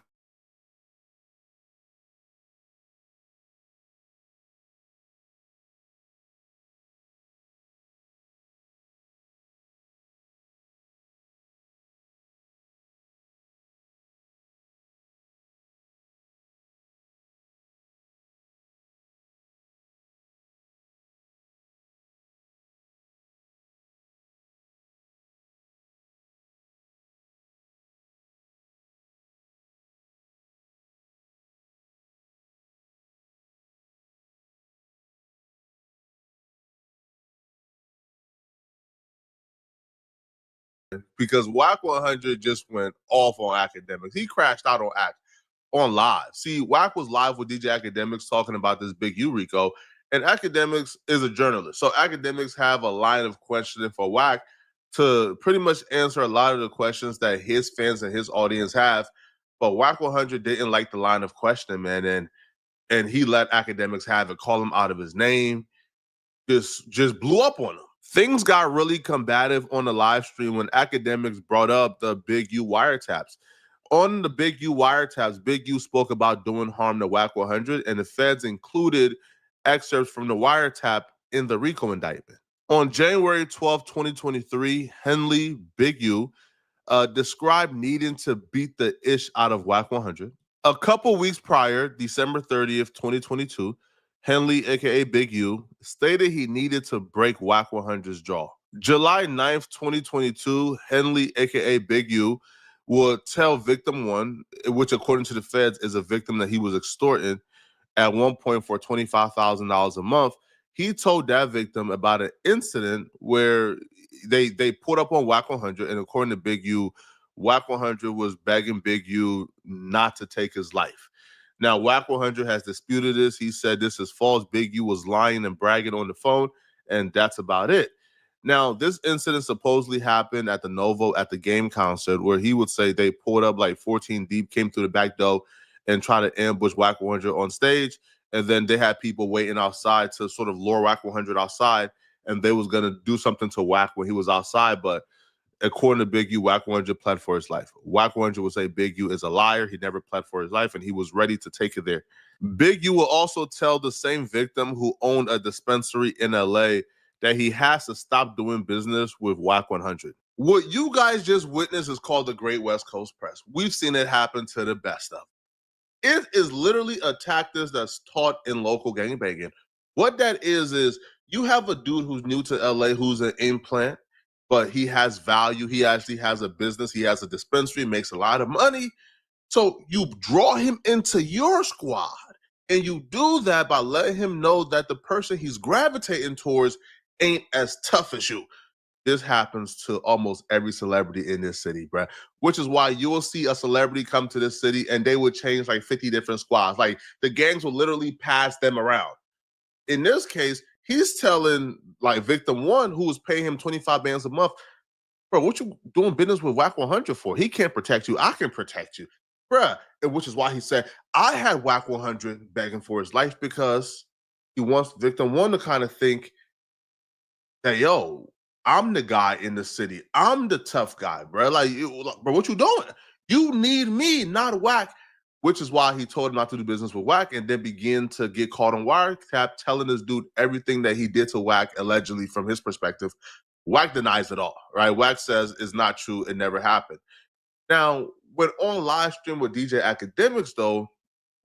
Because Whack 100 just went off on Academics. He crashed out on live. See, Whack was live with DJ Academics talking about this Big U Rico, and Academics is a journalist. So Academics have a line of questioning for Whack to pretty much answer a lot of the questions that his fans and his audience have. But Whack 100 didn't like the line of questioning, man, and he let Academics have it, call him out of his name, just blew up on him. Things got really combative on the live stream when Academics brought up the Big U wiretaps. On the Big U wiretaps, Big U spoke about doing harm to Whack 100, and the feds included excerpts from the wiretap in the Rico indictment. On January 12, 2023, Henley, Big U, described needing to beat the ish out of Whack 100. A couple weeks prior, December 30th, 2022, Henley, aka Big U, stated he needed to break Whack 100's jaw. July 9th, 2022, Henley, aka Big U, would tell victim one, which according to the feds is a victim that he was extorting at one point for $25,000 a month. He told that victim about an incident where they pulled up on Whack 100, and according to Big U, Whack 100 was begging Big U not to take his life. Now, Whack 100 has disputed this. He said this is false. Big U was lying and bragging on the phone, and that's about it. Now, this incident supposedly happened at the Novo at the game concert, where he would say they pulled up like 14 deep, came through the back door, and tried to ambush Whack 100 on stage. And then they had people waiting outside to sort of lure Whack 100 outside, and they was going to do something to Whack when he was outside, but according to Big U, Whack 100 pled for his life. Whack 100 would say Big U is a liar. He never pled for his life, and he was ready to take it there. Big U will also tell the same victim who owned a dispensary in LA that he has to stop doing business with Whack 100. What you guys just witnessed is called the Great West Coast Press. We've seen it happen to the best of. It is literally a tactic that's taught in local gangbanging. What that is you have a dude who's new to LA who's an implant, but he has value. He actually has a business. He has a dispensary, makes a lot of money. So you draw him into your squad, and you do that by letting him know that the person he's gravitating towards ain't as tough as you. This happens to almost every celebrity in this city, bruh, which is why you will see a celebrity come to this city and they would change like 50 different squads. Like the gangs will literally pass them around. In this case, he's telling like victim one, who was paying him 25 bands a month, bro, what you doing business with Whack 100 for? He can't protect you. I can protect you, bruh. And which is why he said, I had Whack 100 begging for his life, because he wants victim one to kind of think that, yo, I'm the guy in the city. I'm the tough guy, bro. Like, bro, what you doing? You need me, not Whack. Which is why he told him not to do business with Whack, and then begin to get caught on wiretap, telling this dude everything that he did to Whack, allegedly from his perspective. Whack denies it all, right? Whack says it's not true. It never happened. Now, when on live stream with DJ Academics, though,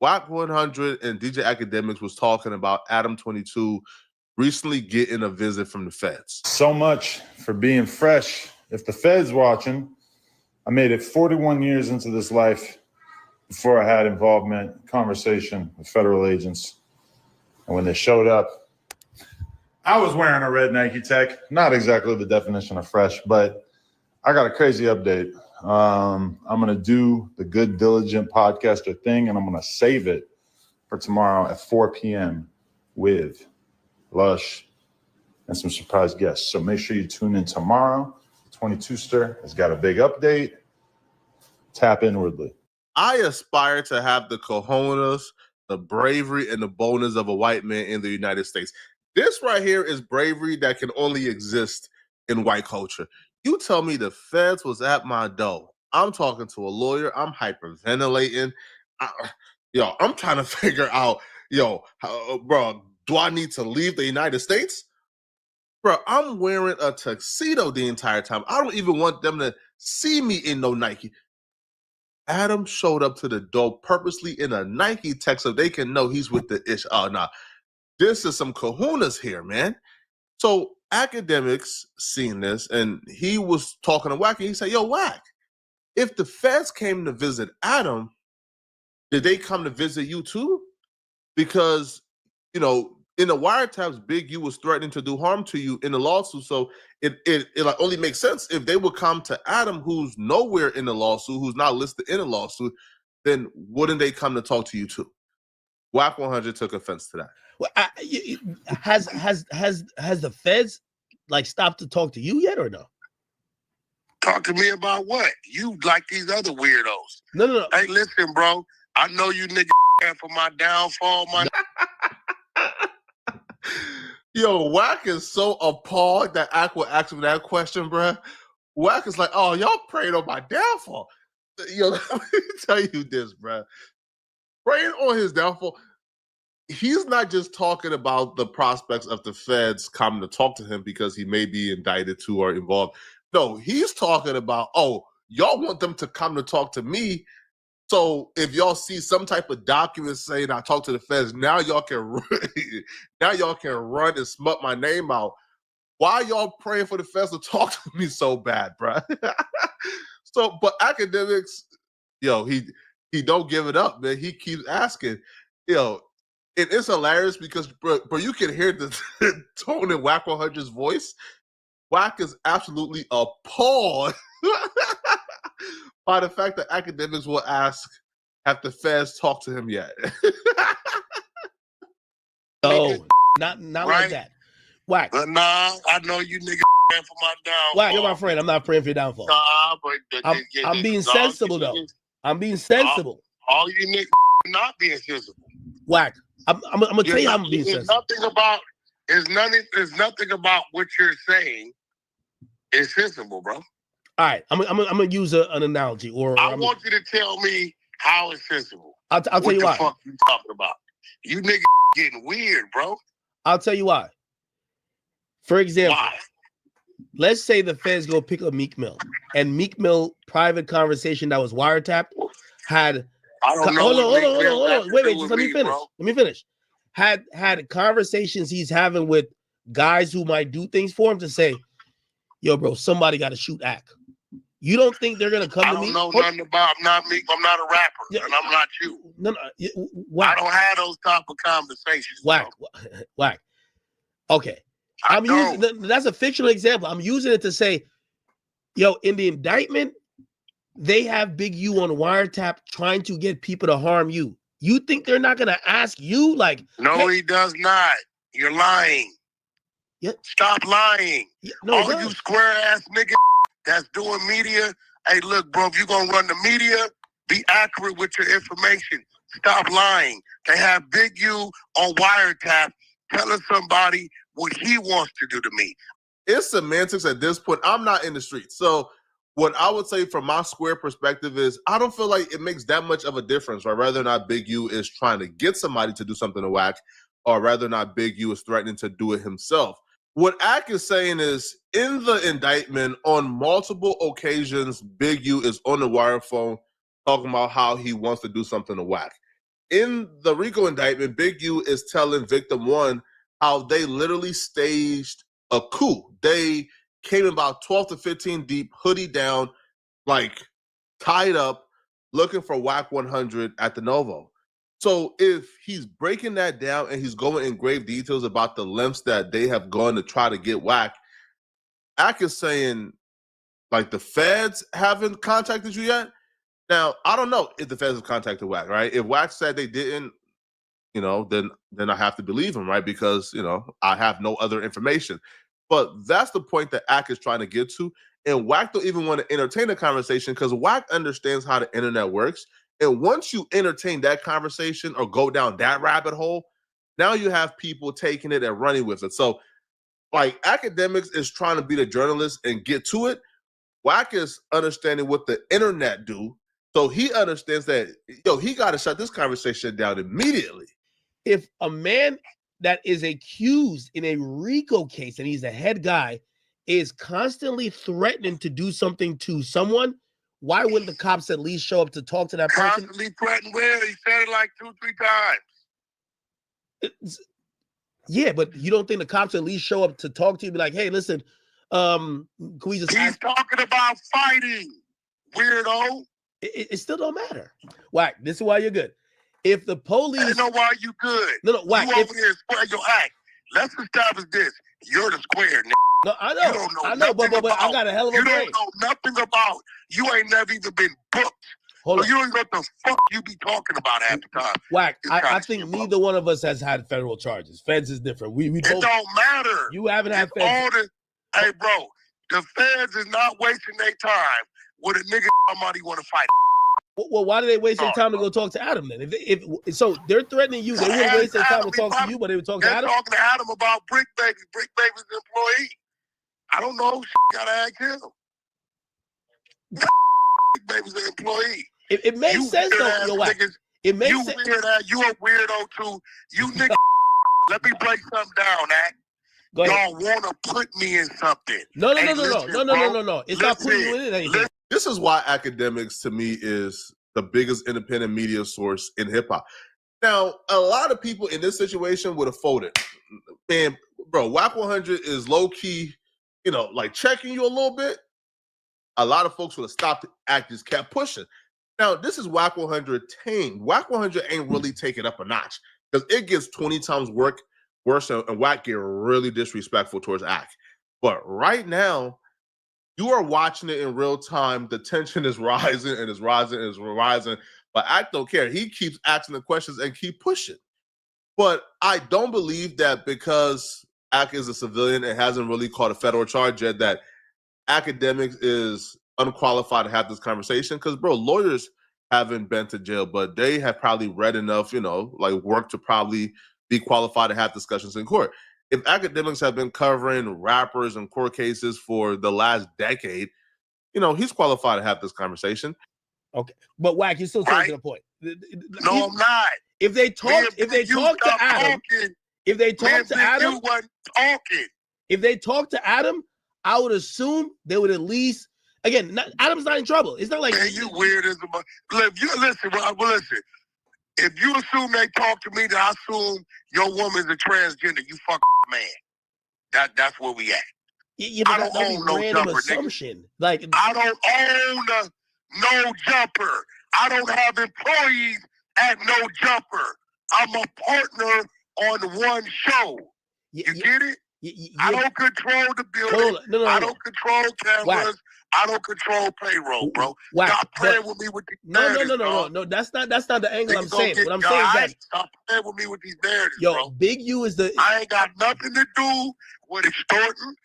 Whack 100 and DJ Academics was talking about Adam 22 recently getting a visit from the feds. So much for being fresh. If the feds watching, I made it 41 years into this life before I had involvement, conversation with federal agents. And when they showed up, I was wearing a red Nike Tech. Not exactly the definition of fresh, but I got a crazy update. I'm going to do the Good Diligent podcaster thing, and I'm going to save it for tomorrow at 4 p.m. with Lush and some surprise guests. So make sure you tune in tomorrow. 22ster has got a big update. Tap inwardly. I aspire to have the cojones, the bravery, and the boldness of a white man in the United States. This right here is bravery that can only exist in white culture. You tell me the feds was at my door. I'm talking to a lawyer. I'm hyperventilating. I'm trying to figure out, bro, do I need to leave the United States? Bro, I'm wearing a tuxedo the entire time. I don't even want them to see me in no Nike. Adam showed up to the door purposely in a Nike tech so they can know he's with the ish. Oh, nah. This is some kahunas here, man. So academics seen this, and he was talking to Wack, and he said, yo, Wack, if the feds came to visit Adam, did they come to visit you too? Because, in the wiretaps, Big U was threatening to do harm to you in the lawsuit. So it like only makes sense if they would come to Adam, who's nowhere in the lawsuit, who's not listed in the lawsuit, then wouldn't they come to talk to you too? Wack 100 took offense to that. Well, has the feds like stopped to talk to you yet or no? Talk to me about what? You like these other weirdos. No. Hey, listen, bro. I know you niggas for my downfall, my Yo, Wack is so appalled that Aqua asked him that question, bruh. Wack is like, oh, y'all prayed on my downfall. Yo, let me tell you this, bruh. Praying on his downfall, he's not just talking about the prospects of the feds coming to talk to him because he may be indicted too or involved. No, he's talking about, oh, y'all want them to come to talk to me. So if y'all see some type of document saying I talked to the feds, now y'all can run and smut my name out. Why y'all praying for the feds to talk to me so bad, bruh? So, but academics, he don't give it up, man. He keeps asking, it's hilarious because, bro, you can hear the tone in Wack 100's voice. Wack is absolutely appalled by the fact that academics will ask, have the feds talked to him yet? No, not right? Like that. Wack. But nah, I know you niggas praying for my downfall. Wack, you're my friend. I'm not praying for your downfall. Nah, but I'm being sensible, though. I'm being sensible. All you niggas not being sensible. Wack. I'm gonna tell you how I'm being sensible. There's nothing about what you're saying is sensible, bro. All right, I'm gonna use an analogy, or I want you to tell me how it's sensible. I'll tell you why. What the fuck you talking about? You niggas getting weird, bro. I'll tell you why. For example, let's say the feds go pick up Meek Mill, and Meek Mill private conversation that was wiretapped had. I don't know. Hold on. Wait. Just let me finish. Bro. Let me finish. Had conversations he's having with guys who might do things for him to say, yo, bro, somebody got to shoot Ack. You don't think they're gonna come to me? I don't know nothing about. I'm not Meek. I'm not a rapper, and I'm not you. No. I don't have those type of conversations. Wack. Okay. I'm using that's a fictional example. I'm using it to say, yo, in the indictment, they have Big U on wiretap trying to get people to harm you. You think they're not gonna ask you? Like, no, hey, he does not. You're lying. Yeah. Stop lying. Yeah, no, all you square ass niggas that's doing media. Hey, look, bro, if you're gonna run the media, be accurate with your information. Stop lying. They have Big U on wiretap telling somebody what he wants to do to me. It's semantics at this point. I'm not in the street. So what I would say from my square perspective is I don't feel like it makes that much of a difference, right? Whether or not Big U is trying to get somebody to do something to Wack, or whether or not Big U is threatening to do it himself. What Ack is saying is, in the indictment, on multiple occasions, Big U is on the wire phone talking about how he wants to do something to Wack. In the Rico indictment, Big U is telling Victim 1 how they literally staged a coup. They came about 12 to 15 deep, hoodie down, like tied up, looking for Wack 100 at the Novo. So if he's breaking that down and he's going in grave details about the lengths that they have gone to try to get Wack, Ack is saying, like, the feds haven't contacted you yet? Now, I don't know if the feds have contacted Wack, right? If Wack said they didn't, then I have to believe him, right? Because, I have no other information. But that's the point that Ack is trying to get to. And Wack don't even want to entertain the conversation because Wack understands how the internet works. And once you entertain that conversation or go down that rabbit hole, now you have people taking it and running with it. So, like, academics is trying to be the journalist and get to it, Wack is understanding what the internet do. So he understands that, he got to shut this conversation down immediately. If a man that is accused in a Rico case and he's the head guy is constantly threatening to do something to someone, why wouldn't the cops at least show up to talk to that person? Constantly threatened where? He said it like 2-3 times. Yeah, but you don't think the cops at least show up to talk to you, be like, hey, listen, can we just He's talking about fighting, weirdo. It still don't matter. Wack, this is why you're good. If the police... I know why you good. No, Wack. You over here square your act. Let's establish this. You're the square, nigga. No, I know. You don't know I know, but I got a hell of a brain. You don't know nothing about. You ain't never even been booked. Hold so on. you don't know what the fuck you be talking about half the time. Wack, I think neither one of us has had federal charges. Feds is different. We It both, don't matter. You haven't had It's feds. hey, bro, the feds is not wasting their time with a nigga somebody want to fight. Well, why do they waste their time to go talk to Adam then? If so, they're threatening you. They wouldn't waste their time to talk to you, but they would talk to They're Adam. talking to Adam about Brick Baby. Brick Baby's an employee. I don't know. Gotta ask him. Brick Baby's an employee. It makes sense though. Yo, Wack. It makes sense. You a weirdo too. You nigga. Let me break something down, Act. Y'all want to put me in something. No. Hey, listen, bro. It's not putting you in anything. This is why academics, to me, is the biggest independent media source in hip hop. Now, a lot of people in this situation would have folded. Man, bro, Wack 100 is low key, like checking you a little bit. A lot of folks would have stopped the act, just kept pushing. Now, this is Wack 100 tame. Wack 100 ain't really taking up a notch because it gets 20 times worse, and Wack get really disrespectful towards act. But right now, you are watching it in real time. The tension is rising and is rising and is rising. But Act don't care. He keeps asking the questions and keep pushing. But I don't believe that because Act is a civilian and hasn't really caught a federal charge yet that academics is unqualified to have this conversation. Because, bro, lawyers haven't been to jail, but they have probably read enough, work to probably be qualified to have discussions in court. If academics have been covering rappers and court cases for the last decade, he's qualified to have this conversation. Okay, but Wack, you're still taking a point. No, I'm not. If they talk to Adam, if they talk to Adam, I would assume they would at least. Again, Adam's not in trouble. It's not like you weird as a. Listen. If you assume they talk to me, then I assume your woman's a transgender. You fuck man. That's where we at. I don't own no jumper, assumption. Nigga. I don't own no jumper. I don't have employees at no jumper. I'm a partner on one show. You get it? I don't control the building. No. I don't control cameras. Wow. I don't control payroll, bro. Wow. Stop playing with me with these narratives. No. That's not the angle I'm saying. What I'm saying is that stop playing with me with these narratives, bro. Big U is the. I ain't got nothing to do with extorting,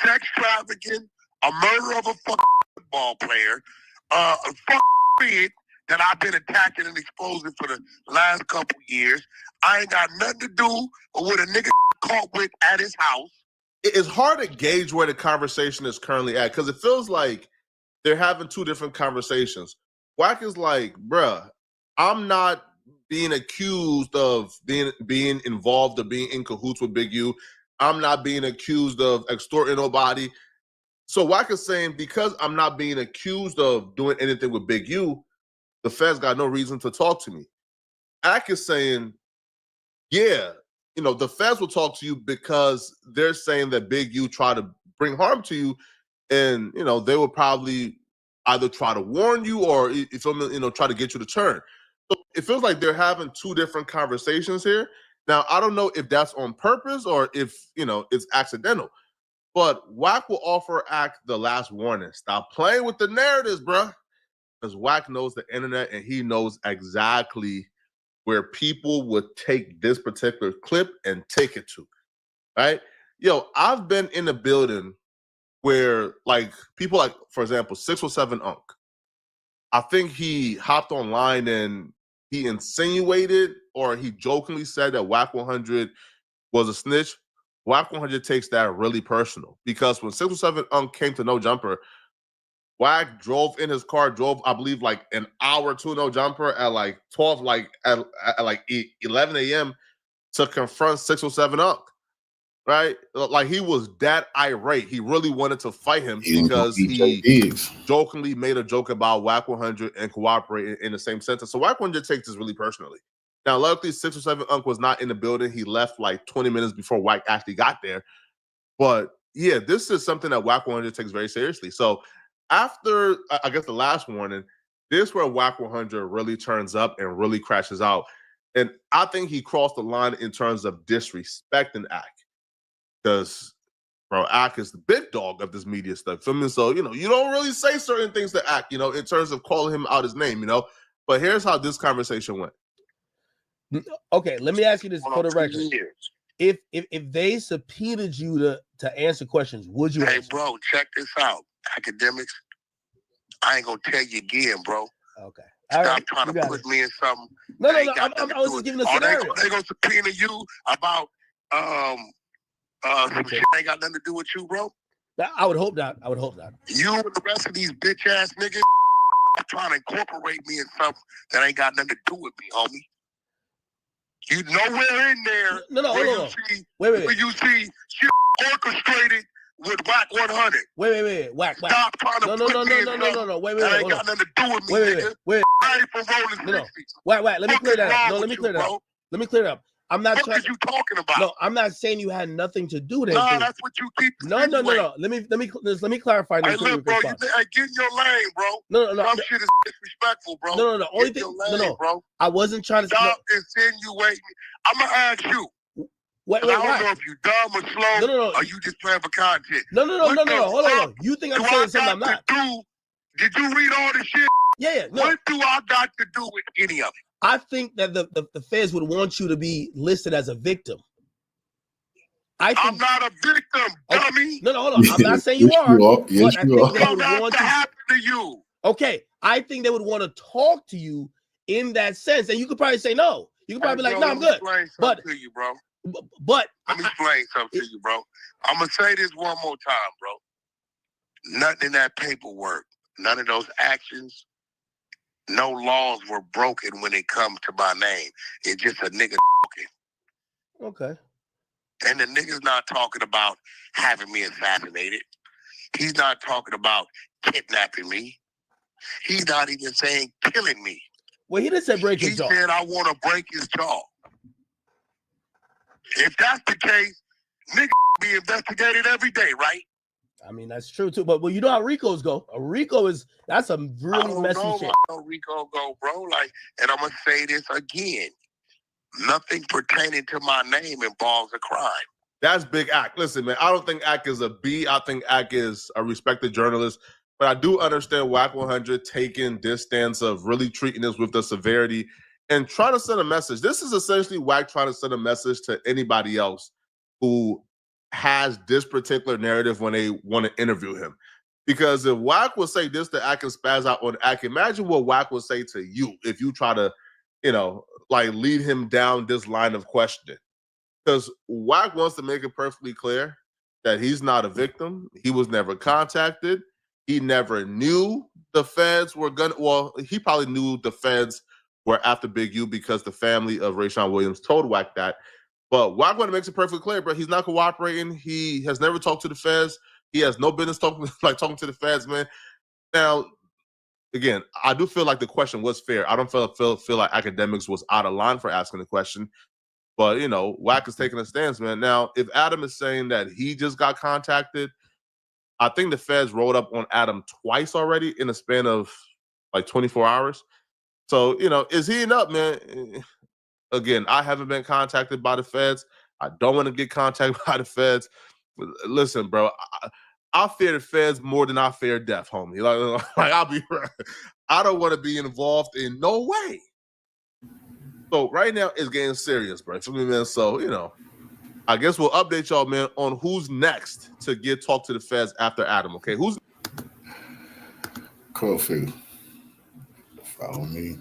sex trafficking, a murder of a fucking football player, a fucking kid that I've been attacking and exposing for the last couple years. I ain't got nothing to do with a nigga caught with at his house. It's hard to gauge where the conversation is currently at because it feels like they're having two different conversations. Wack is like, bruh, I'm not being accused of being involved or being in cahoots with Big U. I'm not being accused of extorting nobody. So Wack is saying because I'm not being accused of doing anything with Big U, the feds got no reason to talk to me. Ack is saying, yeah, the feds will talk to you because they're saying that Big U tried to bring harm to you, and they will probably either try to warn you or try to get you to turn. So it feels like they're having two different conversations here. Now I don't know if that's on purpose or if it's accidental, but Wack will offer Act the last warning: stop playing with the narratives, bruh. Because Wack knows the internet and he knows exactly where people would take this particular clip and take it to, right? I've been in a building where people for example, 607 Unk. I think he hopped online and he insinuated or he jokingly said that Wack 100 was a snitch. Wack 100 takes that really personal because when 607 Unk came to No Jumper, Wack drove in his car, I believe like an hour to no jumper at like 12, like at like 11 a.m. to confront 607 Unc. Right? Like he was that irate. He really wanted to fight him because he jokingly made a joke about Wack 100 and cooperating in the same sentence. So Wack 100 takes this really personally. Now, luckily, 607 Unc was not in the building. He left like 20 minutes before Wack actually got there. But yeah, this is something that Wack 100 takes very seriously. So after, I guess, the last warning, this is where Wack 100 really turns up and really crashes out. And I think he crossed the line in terms of disrespecting Ak. Because, bro, Ak is the big dog of this media stuff. Feel me? So, you know, you don't really say certain things to Ak, you know, in terms of calling him out his name, you know. But here's how this conversation went. Okay, let me ask you this for the record. If they subpoenaed you to answer questions, would you answer? Hey, bro, check this out. Academics, I ain't gonna tell you again, bro. Okay. Stop trying to put me in something. No, I was just giving a scenario. They gonna subpoena you about some shit ain't got nothing to do with you, bro. I would hope not. You and the rest of these bitch ass niggas are trying to incorporate me in something that ain't got nothing to do with me, homie. You nowhere in there. Where you see shit orchestrated with Wack 100. Wait. Wack. Stop trying to put me in something that ain't got nothing to do with me, nigga. I ain't from rolling 60s. Wack. Let me clear that up. No, let me clear it up. I'm not what are you talking about? No, I'm not saying you had nothing to do with it. No, that's what you keep. No. Let me clarify this. Hey, look, bro, get in your lane, bro. No. Some shit is disrespectful, bro. No. Only thing, bro. I wasn't trying to stop insinuating. I'm gonna ask you. Wait, I don't know if you dumb or slow. No. Or you just playing for content. No. Hold on. You think I'm saying something I'm not? Did you read all this shit? Yeah. No. What do I got to do with any of it? I think that the feds would want you to be listed as a victim. I'm not a victim, dummy. No, hold on. I'm not saying you are. Yes, but I think they would want to happen to you. Okay, I think they would want to talk to you in that sense, and you could probably say no. You could probably be like, "No, I'm good." But to you, bro. But let me explain something to you, bro. I'm gonna say this one more time, bro. Nothing in that paperwork, none of those actions. No laws were broken when it comes to my name. It's just a nigga talking. Okay. And the nigga's not talking about having me assassinated. He's not talking about kidnapping me. He's not even saying killing me. Well, he didn't say break his jaw. He said, I want to break his jaw. If that's the case, nigga be investigated every day, right? I mean, that's true too. But well, you know how Rico's go. That's a really messy shit. How Rico go, bro. Like, and I'm gonna say this again. Nothing pertaining to my name involves a crime. That's big Ak. Listen, man, I don't think Ak is a B. I think Ak is a respected journalist. But I do understand Wack 100 taking this stance of really treating this with the severity and trying to send a message. This is essentially Wack trying to send a message to anybody else who has this particular narrative when they want to interview him. Because if Wack would say this to Ak and spaz out on Ak, imagine what Wack would say to you if you try to, like lead him down this line of questioning. Because Wack wants to make it perfectly clear that he's not a victim. He was never contacted. He never knew the feds were he probably knew the feds were after Big U because the family of Rayshawn Williams told Wack that. But Wack makes it perfectly clear, bro. He's not cooperating. He has never talked to the feds. He has no business talking to the feds, man. Now, again, I do feel like the question was fair. I don't feel like Academics was out of line for asking the question. But, Wack is taking a stance, man. Now, if Adam is saying that he just got contacted, I think the feds rolled up on Adam twice already in a span of like 24 hours. So, is he enough, man? Again, I haven't been contacted by the feds. I don't want to get contacted by the feds. Listen, bro, I fear the feds more than I fear death, homie. Like I'll be right. I don't want to be involved in no way. So right now it's getting serious, bro. For me, man. So, I guess we'll update y'all, man, on who's next to talk to the feds after Adam. Okay, who's cultfigga? Follow me.